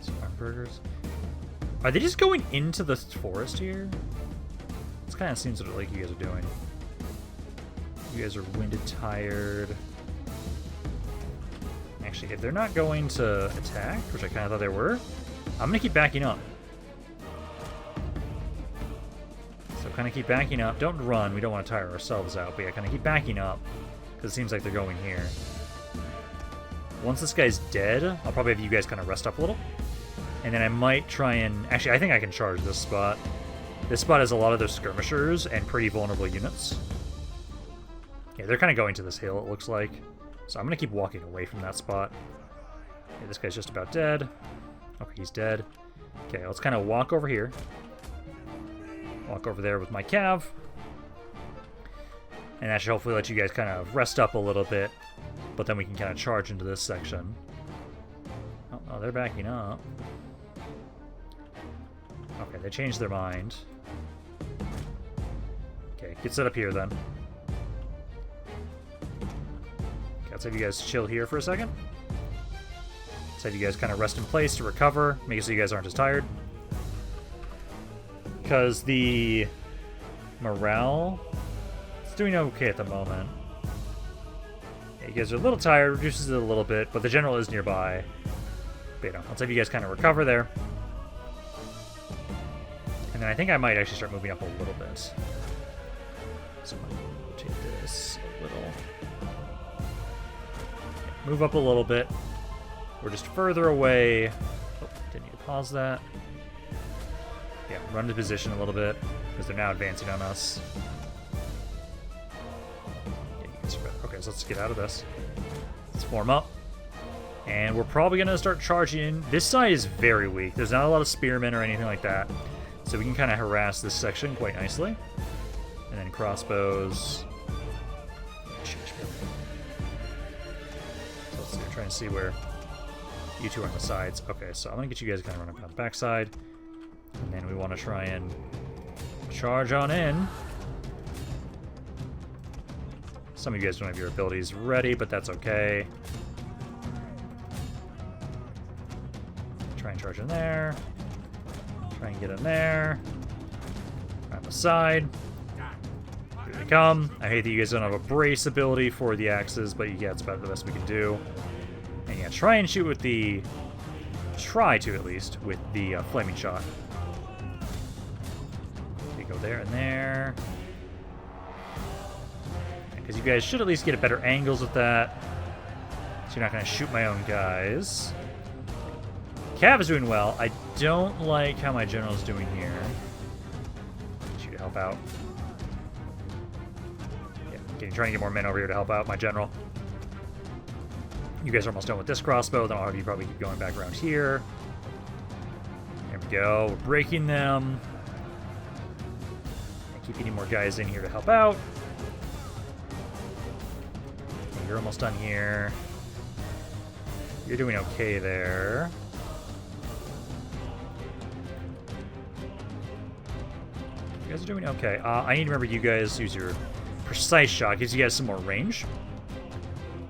So burgers. Are they just going into the forest here? This kind of seems like you guys are doing. You guys are winded, tired. Actually, if they're not going to attack, which I kind of thought they were, I'm going to keep backing up. So kind of keep backing up. Don't run. We don't want to tire ourselves out. But yeah, kind of keep backing up. Because it seems like they're going here. Once this guy's dead, I'll probably have you guys kind of rest up a little. And then I might try and... Actually, I think I can charge this spot. This spot has a lot of those skirmishers and pretty vulnerable units. Yeah, they're kind of going to this hill, it looks like. So I'm going to keep walking away from that spot. Okay, this guy's just about dead. Okay, he's dead. Okay, let's kind of walk over here. Walk over there with my cav. And that should hopefully let you guys kind of rest up a little bit. But then we can kind of charge into this section. Oh, they're backing up. Okay, they changed their mind. Okay, get set up here then. Okay, let's have you guys chill here for a second. Let's have you guys kind of rest in place to recover. Make it so you guys aren't as tired. Because the morale... It's doing okay at the moment. Yeah, you guys are a little tired, reduces it a little bit, but the general is nearby. But you know, let's have you guys kind of recover there. And then I think I might actually start moving up a little bit. So I'm going to rotate this a little. Yeah, move up a little bit. We're just further away. Oh, didn't need to pause that. Yeah, run to position a little bit, because they're now advancing on us. Okay, so let's get out of this. Let's form up. And we're probably going to start charging in. This side is very weak. There's not a lot of spearmen or anything like that. So we can kind of harass this section quite nicely. And then crossbows. So let's see, try and see where you two are on the sides. Okay, so I'm going to get you guys kind of running up on the backside. And then we want to try and charge on in. Some of you guys don't have your abilities ready, but that's okay. Try and charge in there. Try and get in there. On the side. Here they come. I hate that you guys don't have a brace ability for the axes, but yeah, it's about the best we can do. And yeah, try and shoot with the... Try to, at least, with the flaming shot. Okay, go there and there. Because you guys should at least get better angles with that. So you're not going to shoot my own guys. Cav is doing well. I don't like how my general's doing here. Get you to help out. Yeah, trying to get more men over here to help out my general. You guys are almost done with this crossbow. Then I'll have you probably keep going back around here. There we go. We're breaking them. And keep getting more guys in here to help out. You're almost done here. You're doing okay there. You guys are doing okay. I need to remember you guys use your precise shot. Gives you guys some more range.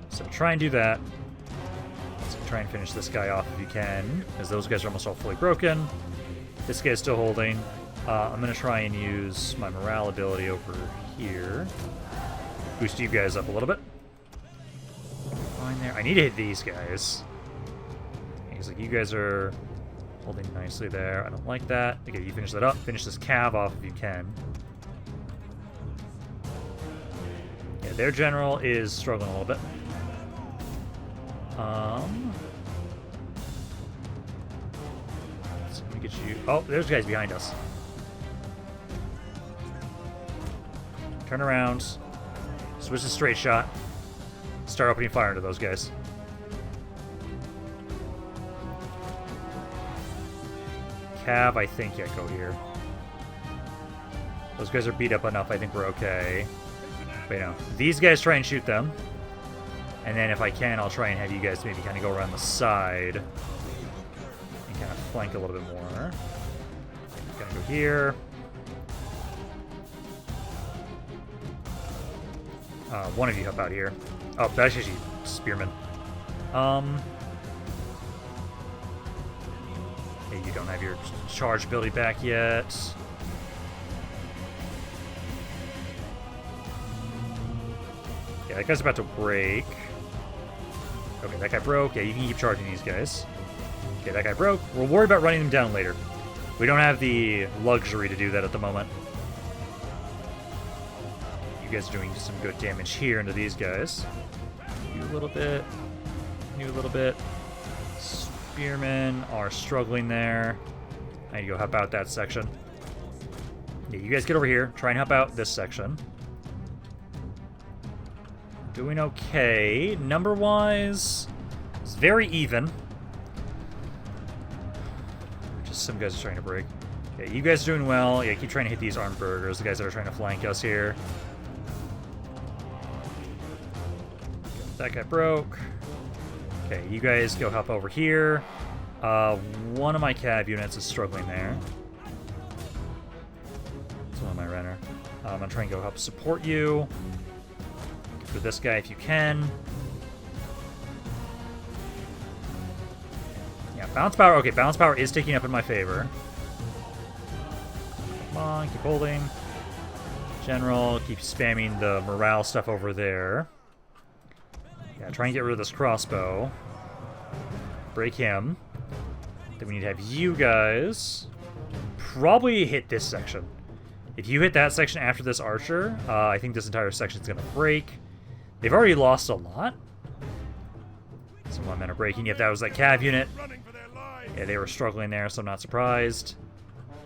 So try and do that. So try try and finish this guy off if you can, because those guys are almost all fully broken. This guy's still holding. I'm going to try and use my morale ability over here. Boost you guys up a little bit. Fine there. I need to hit these guys. He's like, you guys are holding nicely there. I don't like that. Okay, you finish that up. Finish this cav off if you can. Yeah, their general is struggling a little bit. So let me get you. Oh, there's guys behind us. Turn around. Switch to straight shot. Start opening fire into those guys. Cav, I think, yeah, go here. Those guys are beat up enough. I think we're okay. But, you know, these guys try and shoot them. And then if I can, I'll try and have you guys maybe kind of go around the side. And kind of flank a little bit more. Gonna go here. One of you help out here. Oh, that's actually spearmen. Yeah, you don't have your charge ability back yet. Yeah, that guy's about to break. Okay, that guy broke. Yeah, you can keep charging these guys. Okay, that guy broke. We'll worry about running them down later. We don't have the luxury to do that at the moment. You guys are doing some good damage here into these guys. You a little bit. You a little bit. Spearmen are struggling there. I need to go help out that section. Yeah, you guys get over here. Try and help out this section. Doing okay. Number-wise, it's very even. Just some guys are trying to break. Yeah, you guys are doing well. Yeah, keep trying to hit these armed burgers, the guys that are trying to flank us here. That guy broke. Okay, you guys go help over here. One of my cav units is struggling there. It's one of my runner. I'm gonna try and go help support you. For this guy if you can. Yeah, balance power. Okay, balance power is taking up in my favor. Come on, keep holding. General, keep spamming the morale stuff over there. Yeah, try and get rid of this crossbow. Break him. Then we need to have you guys probably hit this section. If you hit that section after this archer, I think this entire section is going to break. They've already lost a lot. Some of my men are breaking. If that was that cav unit. Yeah, they were struggling there, so I'm not surprised.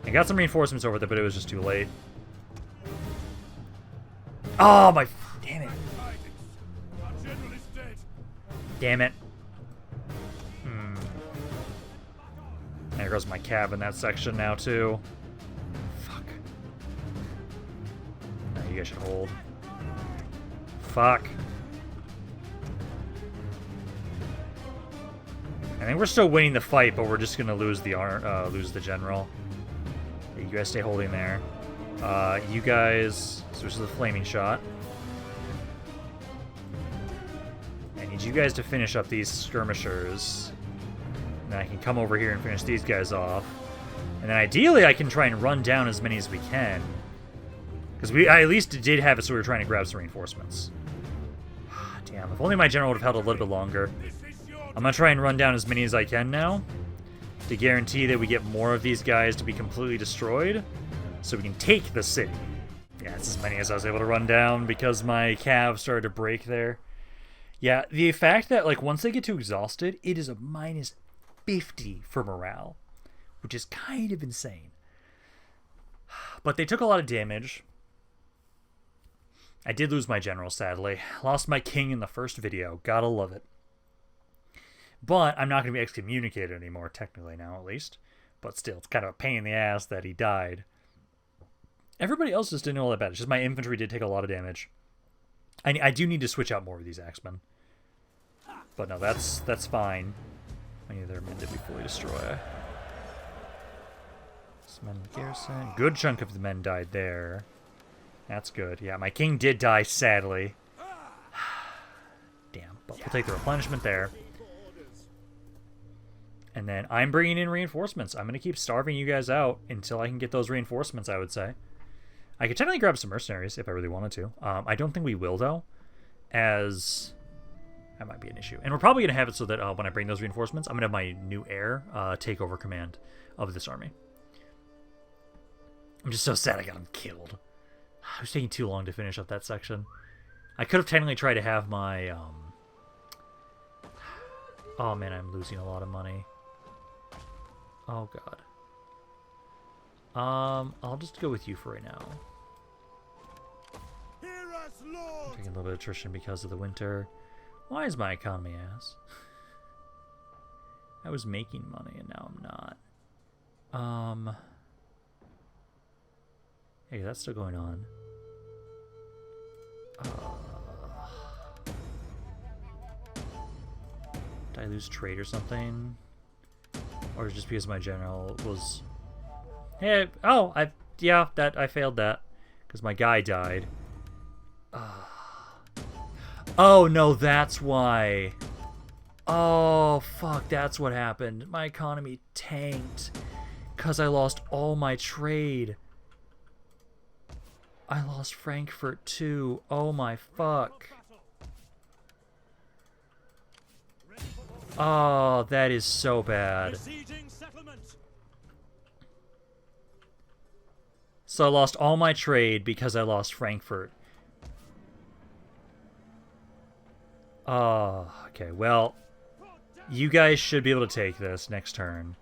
I got some reinforcements over there, but it was just too late. Oh, my... Damn it. Damn it. There goes my cav in that section now, too. Fuck. No, you guys should hold. Fuck. I think we're still winning the fight, but we're just gonna lose the general. Yeah, you guys stay holding there. You guys switch to the flaming shot. I need you guys to finish up these skirmishers. And then I can come over here and finish these guys off. And then ideally I can try and run down as many as we can. Because I at least did have it so we were trying to grab some reinforcements. Damn, if only my general would have held a little bit longer. I'm going to try and run down as many as I can now. To guarantee that we get more of these guys to be completely destroyed. So we can take the city. Yeah, it's as many as I was able to run down because my cav started to break there. Yeah, the fact that like once they get too exhausted, it is a minus 50 for morale. Which is kind of insane. But they took a lot of damage. I did lose my general, sadly. Lost my king in the first video. Gotta love it. But I'm not going to be excommunicated anymore, technically now at least. But still, it's kind of a pain in the ass that he died. Everybody else just didn't know all that bad. It's just my infantry did take a lot of damage. I do need to switch out more of these axemen. But no, that's fine. I need their men to be fully destroyed. Some men in the garrison. Good chunk of the men died there. That's good. Yeah, my king did die, sadly. Damn, but we'll take the replenishment there. And then I'm bringing in reinforcements. I'm going to keep starving you guys out until I can get those reinforcements, I would say. I could technically grab some mercenaries if I really wanted to. I don't think we will, though, as that might be an issue. And we're probably going to have it so that when I bring those reinforcements, I'm going to have my new heir take over command of this army. I'm just so sad I got him killed. It was taking too long to finish up that section. I could have technically tried to have my... Oh, man, I'm losing a lot of money. Oh, God. I'll just go with you for right now. Hear us, Lord. Taking a little bit of attrition because of the winter. Why is my economy ass? I was making money and now I'm not. Hey, that's still going on. Did I lose trade or something? Or is it just because my general was... Hey, oh, I failed that. Because my guy died. Oh, no, that's why. Oh, fuck, that's what happened. My economy tanked. Because I lost all my trade. I lost Frankfurt, too. Oh, my fuck. Oh, that is so bad. So I lost all my trade because I lost Frankfurt. Oh, okay. Well, you guys should be able to take this next turn.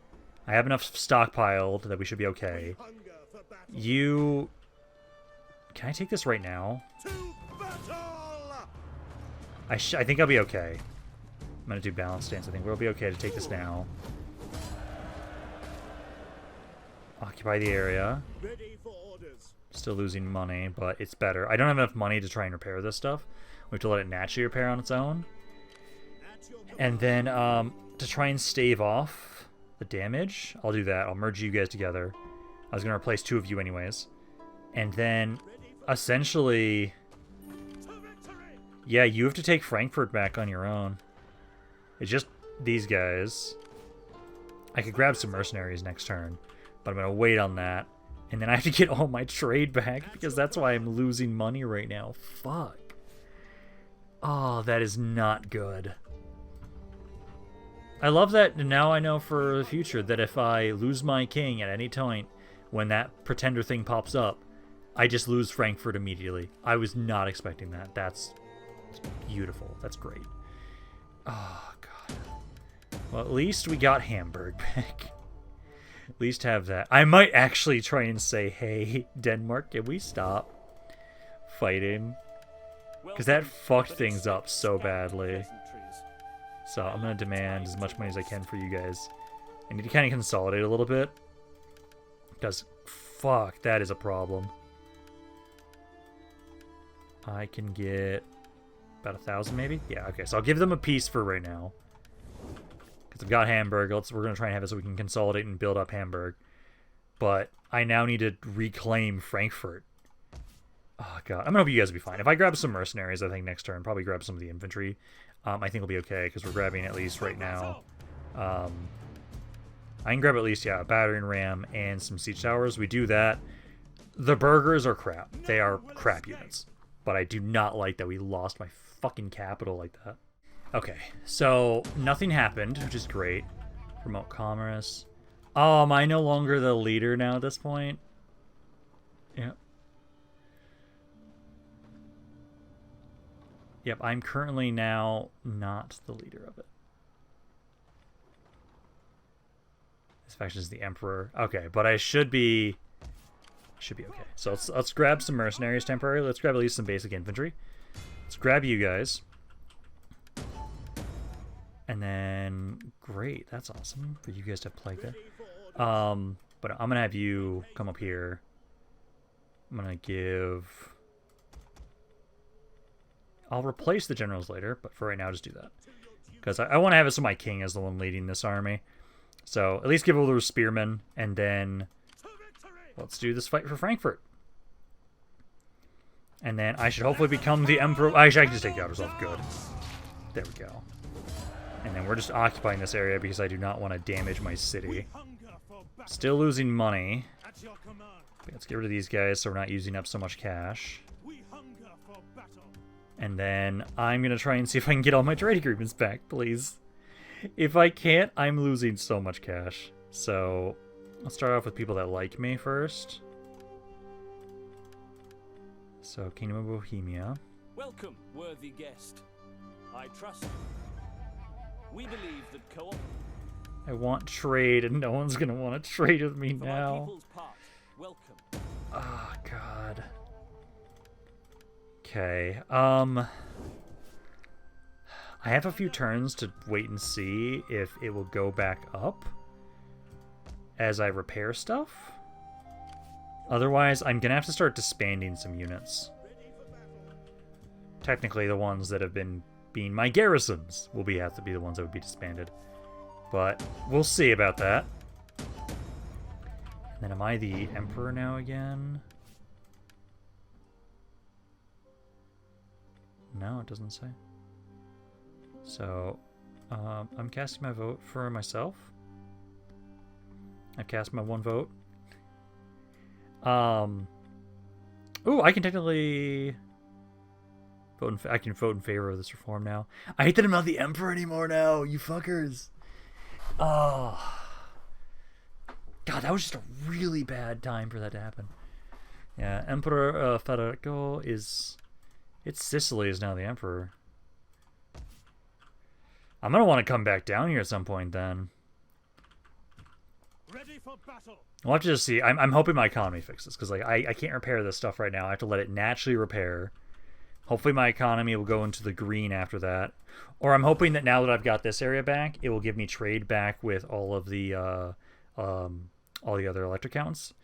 I have enough stockpiled that we should be okay. You... Can I take this right now? I think I'll be okay. I'm going to do balanced stance. I think we'll be okay to take this now. Occupy the area. Still losing money, but it's better. I don't have enough money to try and repair this stuff. We have to let it naturally repair on its own. And then to try and stave off the damage, I'll do that. I'll merge you guys together. I was going to replace 2 of you anyways. And then, essentially... Yeah, you have to take Frankfurt back on your own. It's just these guys. I could grab some mercenaries next turn, but I'm going to wait on that. And then I have to get all my trade back because that's why I'm losing money right now. Fuck. Oh, that is not good. I love that now I know for the future that if I lose my king at any point when that pretender thing pops up, I just lose Frankfurt immediately. I was not expecting that. That's beautiful. That's great. Oh, God. Well, at least we got Hamburg back. At least have that. I might actually try and say, hey, Denmark, can we stop fighting? Because that fucked things up so badly. So I'm going to demand as much money as I can for you guys. I need to kind of consolidate a little bit. Because, fuck, that is a problem. I can get about 1,000 maybe? Yeah, okay. So I'll give them a piece for right now. Because I've got Hamburg. We're going to try and have it so we can consolidate and build up Hamburg. But I now need to reclaim Frankfurt. Oh, God. I'm going to hope you guys will be fine. If I grab some mercenaries, I think next turn, probably grab some of the infantry. I think we'll be okay, because we're grabbing at least right now. I can grab at least, yeah, a battering ram and some siege towers. We do that. The burghers are crap. They are crap units. But I do not like that we lost my fucking capital like that. Okay, so nothing happened, which is great. Promote commerce. Oh, am I no longer the leader now at this point? Yeah. Yep, I'm currently now not the leader of it. This faction is the Emperor. Okay, but I should be okay. So let's grab some mercenaries temporarily. Let's grab at least some basic infantry. Let's grab you guys. And then, great, that's awesome for you guys to play that. But I'm gonna have you come up here. I'm gonna give... I'll replace the generals later, but for right now, just do that. Because I want to have it so my king is the one leading this army. So at least give all those spearmen, and then let's do this fight for Frankfurt. And then I should hopefully become the emperor. I can just take the outer self. Good. There we go. And then we're just occupying this area because I do not want to damage my city. Hunger for battle. Still losing money. At your command. Let's get rid of these guys so we're not using up so much cash. We hunger for battle. And then I'm going to try and see if I can get all my trade agreements back, please. If I can't, I'm losing so much cash. So let's start off with people that like me first. So Kingdom of Bohemia. Welcome, worthy guest. I trust you. We believe that co-op I want trade, and no one's going to want to trade with me from our now. people's part. Welcome. Oh, God. Okay, I have a few turns to wait and see if it will go back up as I repair stuff. Otherwise, I'm gonna have to start disbanding some units. Technically, the ones that have been being my garrisons will have to be the ones that would be disbanded. But we'll see about that. And then am I the emperor now again? No, it doesn't say. So, I'm casting my vote for myself. I've cast my one vote. Ooh, I can technically vote. I can vote in favor of this reform now. I hate that I'm not the emperor anymore now. You fuckers. Oh, God, that was just a really bad time for that to happen. Yeah, Emperor Federico is. It's Sicily is now the emperor. I'm gonna want to come back down here at some point then. Ready for battle. We'll have to just see. I'm hoping my economy fixes, because like I can't repair this stuff right now. I have to let it naturally repair. Hopefully my economy will go into the green after that. Or I'm hoping that now that I've got this area back, it will give me trade back with all of the all the other electric counts.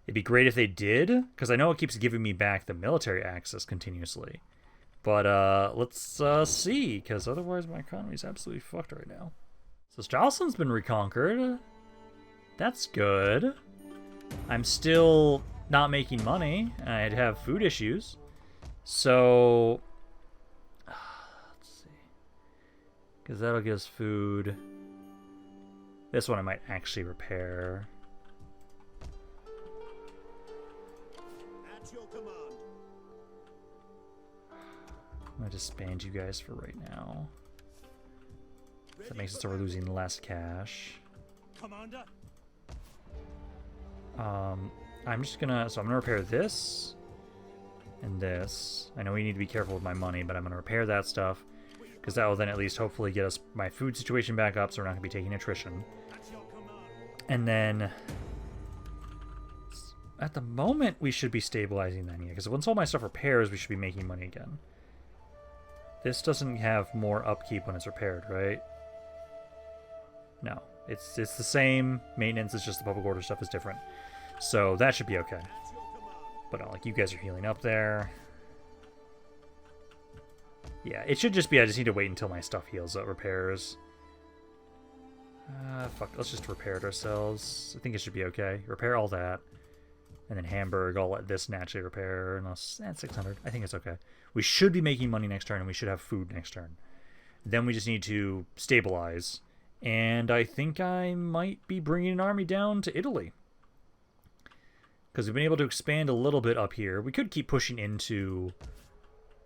It'd be great if they did, because I know it keeps giving me back the military access continuously. But let's see, because otherwise my economy is absolutely fucked right now. So Stralsund's been reconquered. That's good. I'm still not making money. I'd have food issues. So, let's see. Because that'll give us food. This one I might actually repair. At your command. I'm going to disband you guys for right now. That makes it so we're losing less cash. Commander. I'm just gonna, so I'm gonna repair this and this. I know we need to be careful with my money, but I'm gonna repair that stuff because that will then at least hopefully get us my food situation back up, so we're not gonna be taking attrition. At your command. And then at the moment we should be stabilizing then, yeah, because once all my stuff repairs, we should be making money again. This doesn't have more upkeep when it's repaired, right? No, it's the same maintenance. It's just the public order stuff is different. So that should be okay. At your command. But like you guys are healing up there. Yeah, it should just be I just need to wait until my stuff heals up, repairs. Fuck, let's just repair it ourselves. I think it should be okay. Repair all that. And then Hamburg, I'll let this naturally repair. And that's 600. I think it's okay. We should be making money next turn, and we should have food next turn. Then we just need to stabilize. And I think I might be bringing an army down to Italy. Because we've been able to expand a little bit up here. We could keep pushing into...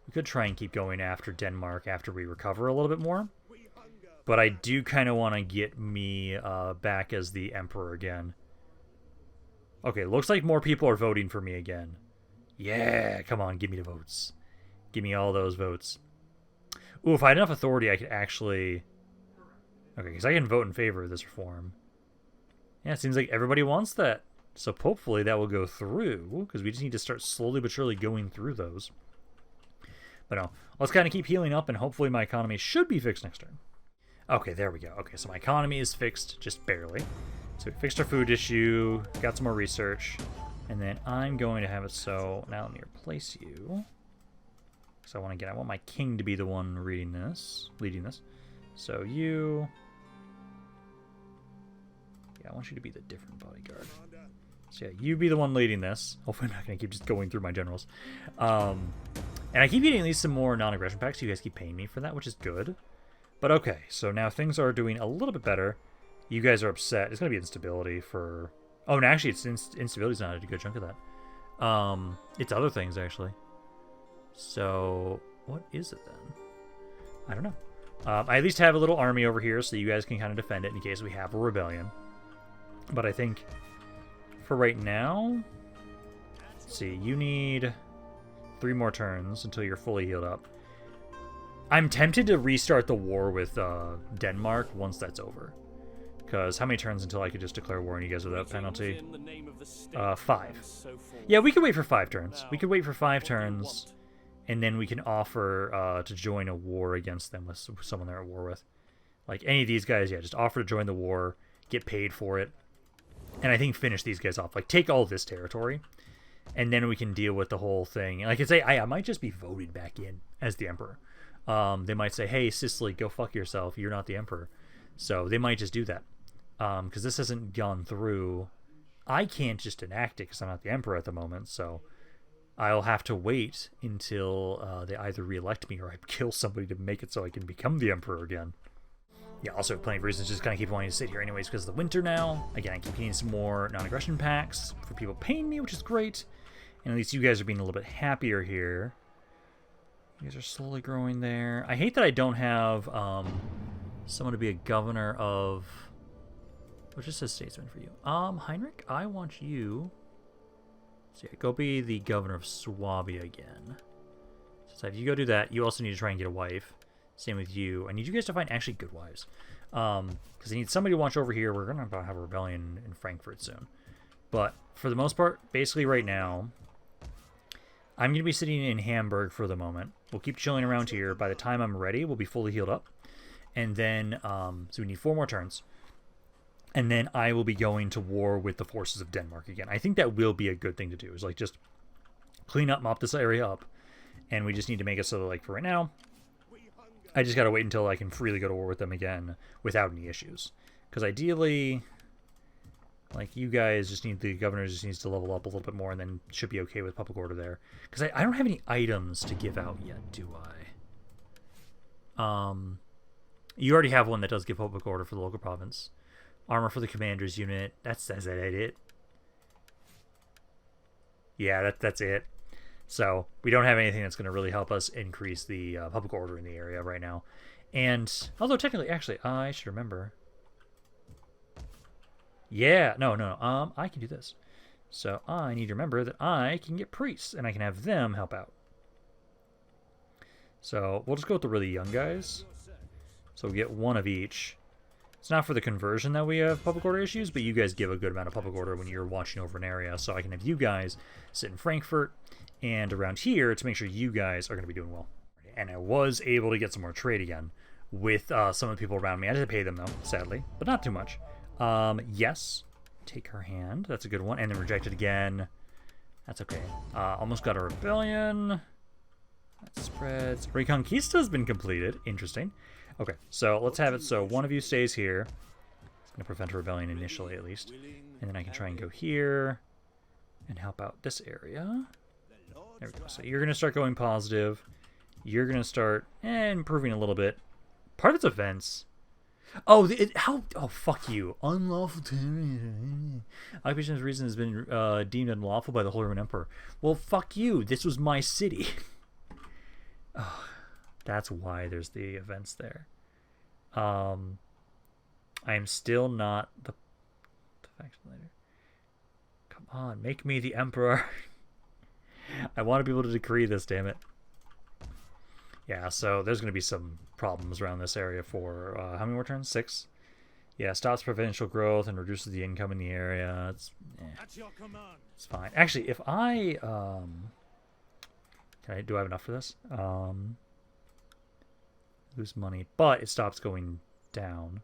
We could try and keep going after Denmark after we recover a little bit more. We hunger. But I do kind of want to get me back as the emperor again. Okay, looks like more people are voting for me again. Yeah, come on, give me the votes. Give me all those votes. Ooh, if I had enough authority, I could actually... Okay, because I can vote in favor of this reform. Yeah, it seems like everybody wants that. So hopefully that will go through, because we just need to start slowly but surely going through those. But no, let's kind of keep healing up, and hopefully my economy should be fixed next turn. Okay, there we go. Okay, so my economy is fixed, just barely. So we fixed our food issue, got some more research, and then I'm going to have it so... Now let me replace you. So I want my king to be the one leading this. So you... Yeah, I want you to be the different bodyguard. Commander. So yeah, you be the one leading this. Hopefully I'm not going to keep just going through my generals. And I keep getting at least some more non-aggression packs, so you guys keep paying me for that, which is good. But okay, so now things are doing a little bit better. You guys are upset. It's going to be instability for... Oh, and actually, it's instability's not a good chunk of that. It's other things, actually. So, what is it then? I don't know. I at least have a little army over here so you guys can kind of defend it in case we have a rebellion. But I think for right now... Let's see, you need 3 more turns until you're fully healed up. I'm tempted to restart the war with Denmark once that's over. Because how many turns until I could just declare war on you guys without penalty? 5. Yeah, we could wait for 5 turns. We could wait for 5 turns, and then we can offer to join a war against them with someone they're at war with. Like any of these guys, yeah, just offer to join the war, get paid for it, and I think finish these guys off. Like take all this territory, and then we can deal with the whole thing. And I could say I might just be voted back in as the emperor. They might say, hey, Sicily, go fuck yourself. You're not the emperor. So they might just do that. Because this hasn't gone through. I can't just enact it because I'm not the emperor at the moment. So I'll have to wait until they either reelect me or I kill somebody to make it so I can become the emperor again. Yeah, also plenty of reasons just kind of keep wanting to sit here anyways because of the winter now. Again, I keep getting some more non-aggression packs for people paying me, which is great. And at least you guys are being a little bit happier here. You guys are slowly growing there. I hate that I don't have someone to be a governor of... What just says statesman for you? Heinrich, I want you... So yeah, go be the governor of Swabia again. So if you go do that, you also need to try and get a wife. Same with you. I need you guys to find actually good wives. Because I need somebody to watch over here. We're going to have a rebellion in Frankfurt soon. But for the most part, basically right now, I'm going to be sitting in Hamburg for the moment. We'll keep chilling around here. By the time I'm ready, we'll be fully healed up. And then, so we need 4 more turns. And then I will be going to war with the forces of Denmark again. I think that will be a good thing to do. Is like just clean up, mop this area up. And we just need to make it so that, like, for right now, I just gotta wait until I can freely go to war with them again without any issues. Because ideally, like, you guys just need, the governor just needs to level up a little bit more and then should be okay with public order there. Because I don't have any items to give out yet, do I? You already have one that does give public order for the local province. Armor for the commander's unit. That's it. Yeah, that's it. So we don't have anything that's going to really help us increase the public order in the area right now. And although technically, actually, I should remember. Yeah, no. I can do this. So I need to remember that I can get priests and I can have them help out. So we'll just go with the really young guys. So we get 1 of each. It's not for the conversion that we have public order issues, but you guys give a good amount of public order when you're watching over an area. So I can have you guys sit in Frankfurt and around here to make sure you guys are going to be doing well. And I was able to get some more trade again with some of the people around me. I had to pay them, though, sadly, but not too much. Yes, take her hand. That's a good one. And then rejected again. That's okay. Almost got a rebellion. That spreads. Reconquista has been completed. Interesting. Okay, so let's have it so 1 of you stays here. It's going to prevent a rebellion initially, at least. And then I can try and go here and help out this area. There we go. So you're going to start going positive. You're going to start improving a little bit. Part of its events. Oh, oh, fuck you. Unlawful occupation of reason has been deemed unlawful by the Holy Roman Emperor. Well, fuck you. This was my city. Oh, that's why there's the events there. I am still not the faction leader. Come on, make me the emperor. I want to be able to decree this, damn it. Yeah, so there's going to be some problems around this area for, how many more turns? 6? Yeah, stops provincial growth and reduces the income in the area. It's fine. Actually, if I, do I have enough for this? Lose money, but it stops going down.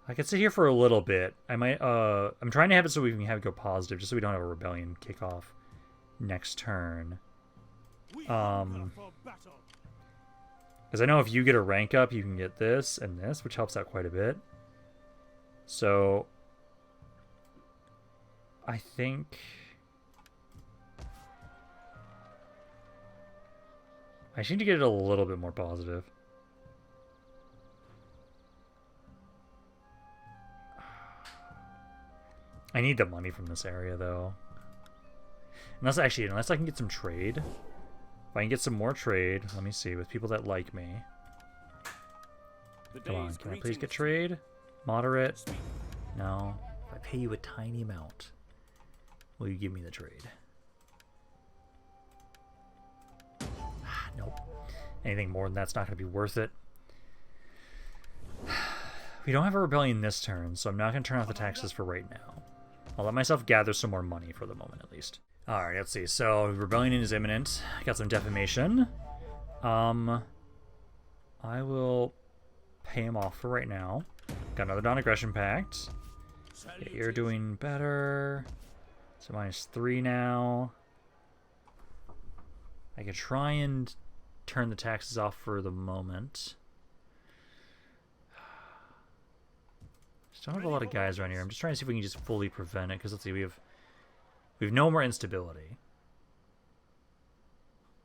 I could sit here for a little bit. I might, I'm trying to have it so we can have it go positive, just so we don't have a rebellion kick off next turn. Because I know if you get a rank up, you can get this and this, which helps out quite a bit. So, I think... I just need to get it a little bit more positive. I need the money from this area, though. Unless I can get some trade. If I can get some more trade, let me see, with people that like me. Come on, can I please get trade? Moderate? No. If I pay you a tiny amount, will you give me the trade? Nope. Anything more than that's not going to be worth it. We don't have a rebellion this turn, so I'm not going to turn off the taxes for right now. I'll let myself gather some more money for the moment, at least. Alright, let's see. So, rebellion is imminent. Got some defamation. I will pay him off for right now. Got another non-aggression pact. Yeah, you're doing better. So -3 now. I could try and turn the taxes off for the moment. Just don't have a lot of guys around here. I'm just trying to see if we can just fully prevent it, because let's see, we have no more instability.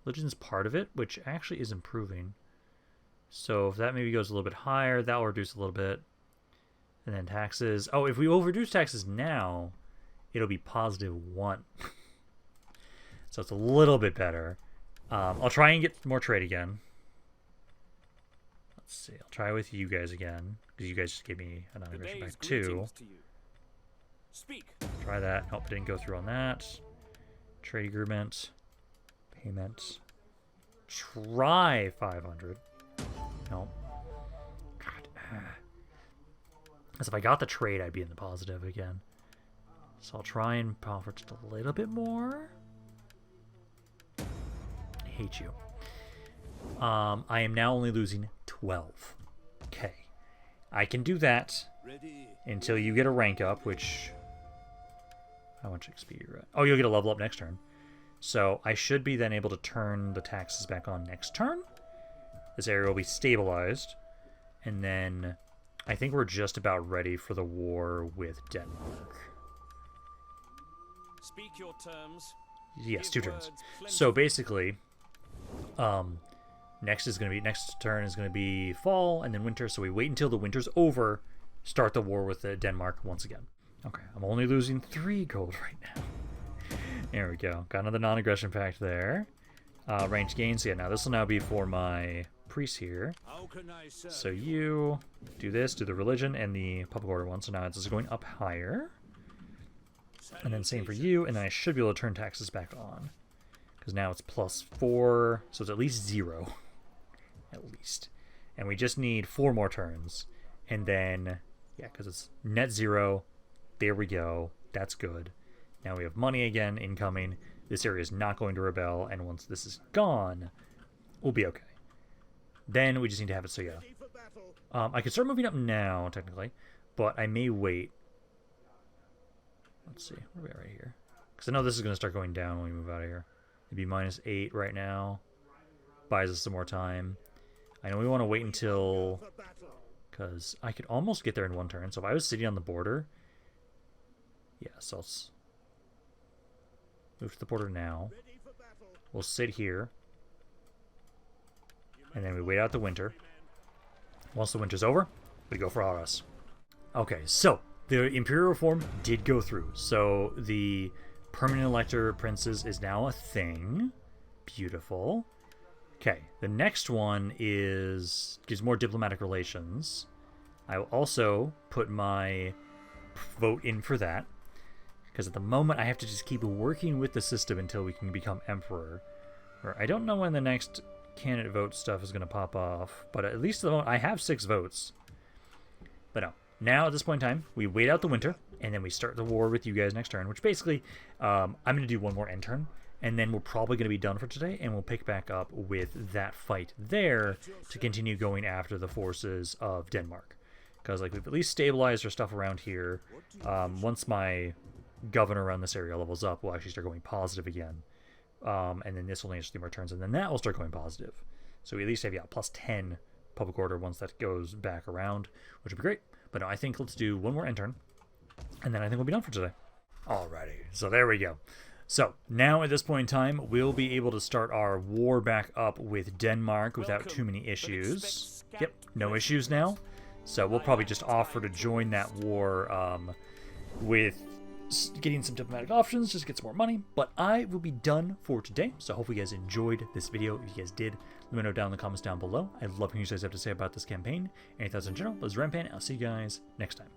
Religion's part of it, which actually is improving. So if that maybe goes a little bit higher, that will reduce a little bit. And then taxes. Oh, if we overreduce taxes now, it'll be +1. So it's a little bit better. I'll try and get more trade again. Let's see. I'll try with you guys again, because you guys just gave me a non-aggression back too. Try that. Nope, didn't go through on that. Trade agreement. Payment. Try 500. Nope. God. As if I got the trade, I'd be in the positive again. So I'll try and offer just a little bit more. I hate you. I am now only losing 12. Okay. I can do that until you get a rank up, which... How much XP you're at? Oh, you'll get a level up next turn. So I should be then able to turn the taxes back on next turn. This area will be stabilized. And then I think we're just about ready for the war with Denmark. Speak your terms. Yes, 2 turns. So basically, next turn is gonna be fall and then winter. So we wait until the winter's over, start the war with Denmark once again. Okay, I'm only losing 3 gold right now. There we go. Got another non-aggression pact there. Range gains. So yeah, now this will now be for my priests here. So you do this, do the religion and the public order one. So now this is going up higher. And then same for you, and then I should be able to turn taxes back on. Because now it's +4, so it's at least 0. At least. And we just need 4 more turns. And then, yeah, because it's net 0. There we go. That's good. Now we have money again incoming. This area is not going to rebel, and once this is gone, we'll be okay. Then we just need to have it so yeah. I could start moving up now, technically, but I may wait. Let's see, where are we at right here? Because I know this is going to start going down when we move out of here. It'd be -8 right now. Buys us some more time. I know we want to wait until... Because I could almost get there in 1 turn. So if I was sitting on the border... Yeah, so let's move to the border now. We'll sit here. And then we wait out the winter. Once the winter's over, we go for Aras. Okay, so the Imperial Reform did go through. So the permanent elector princes is now a thing. Beautiful. Okay, the next one gives more diplomatic relations. I will also put my vote in for that. Because at the moment, I have to just keep working with the system until we can become emperor. Or I don't know when the next candidate vote stuff is going to pop off, but at least at the moment, I have 6 votes. But no, now at this point in time, we wait out the winter, and then we start the war with you guys next turn, which basically, I'm going to do 1 more end turn, and then we're probably going to be done for today, and we'll pick back up with that fight there to continue going after the forces of Denmark. Because like we've at least stabilized our stuff around here. Once my governor around this area levels up, we'll actually start going positive again. And then this will only have 3 more turns, and then that will start going positive. So we at least have, yeah, +10 public order once that goes back around, which would be great. But no, I think let's do 1 more end turn, and then I think we'll be done for today. Alrighty, so there we go. So now at this point in time, we'll be able to start our war back up with Denmark without too many issues. Yep, no issues now. So we'll probably just offer to join that war with getting some diplomatic options, just get some more money. But I will be done for today. So hopefully you guys enjoyed this video. If you guys did, let me know down in the comments down below. I'd love to hear what you guys have to say about this campaign. Any thoughts in general? This is Rampaned. I'll see you guys next time.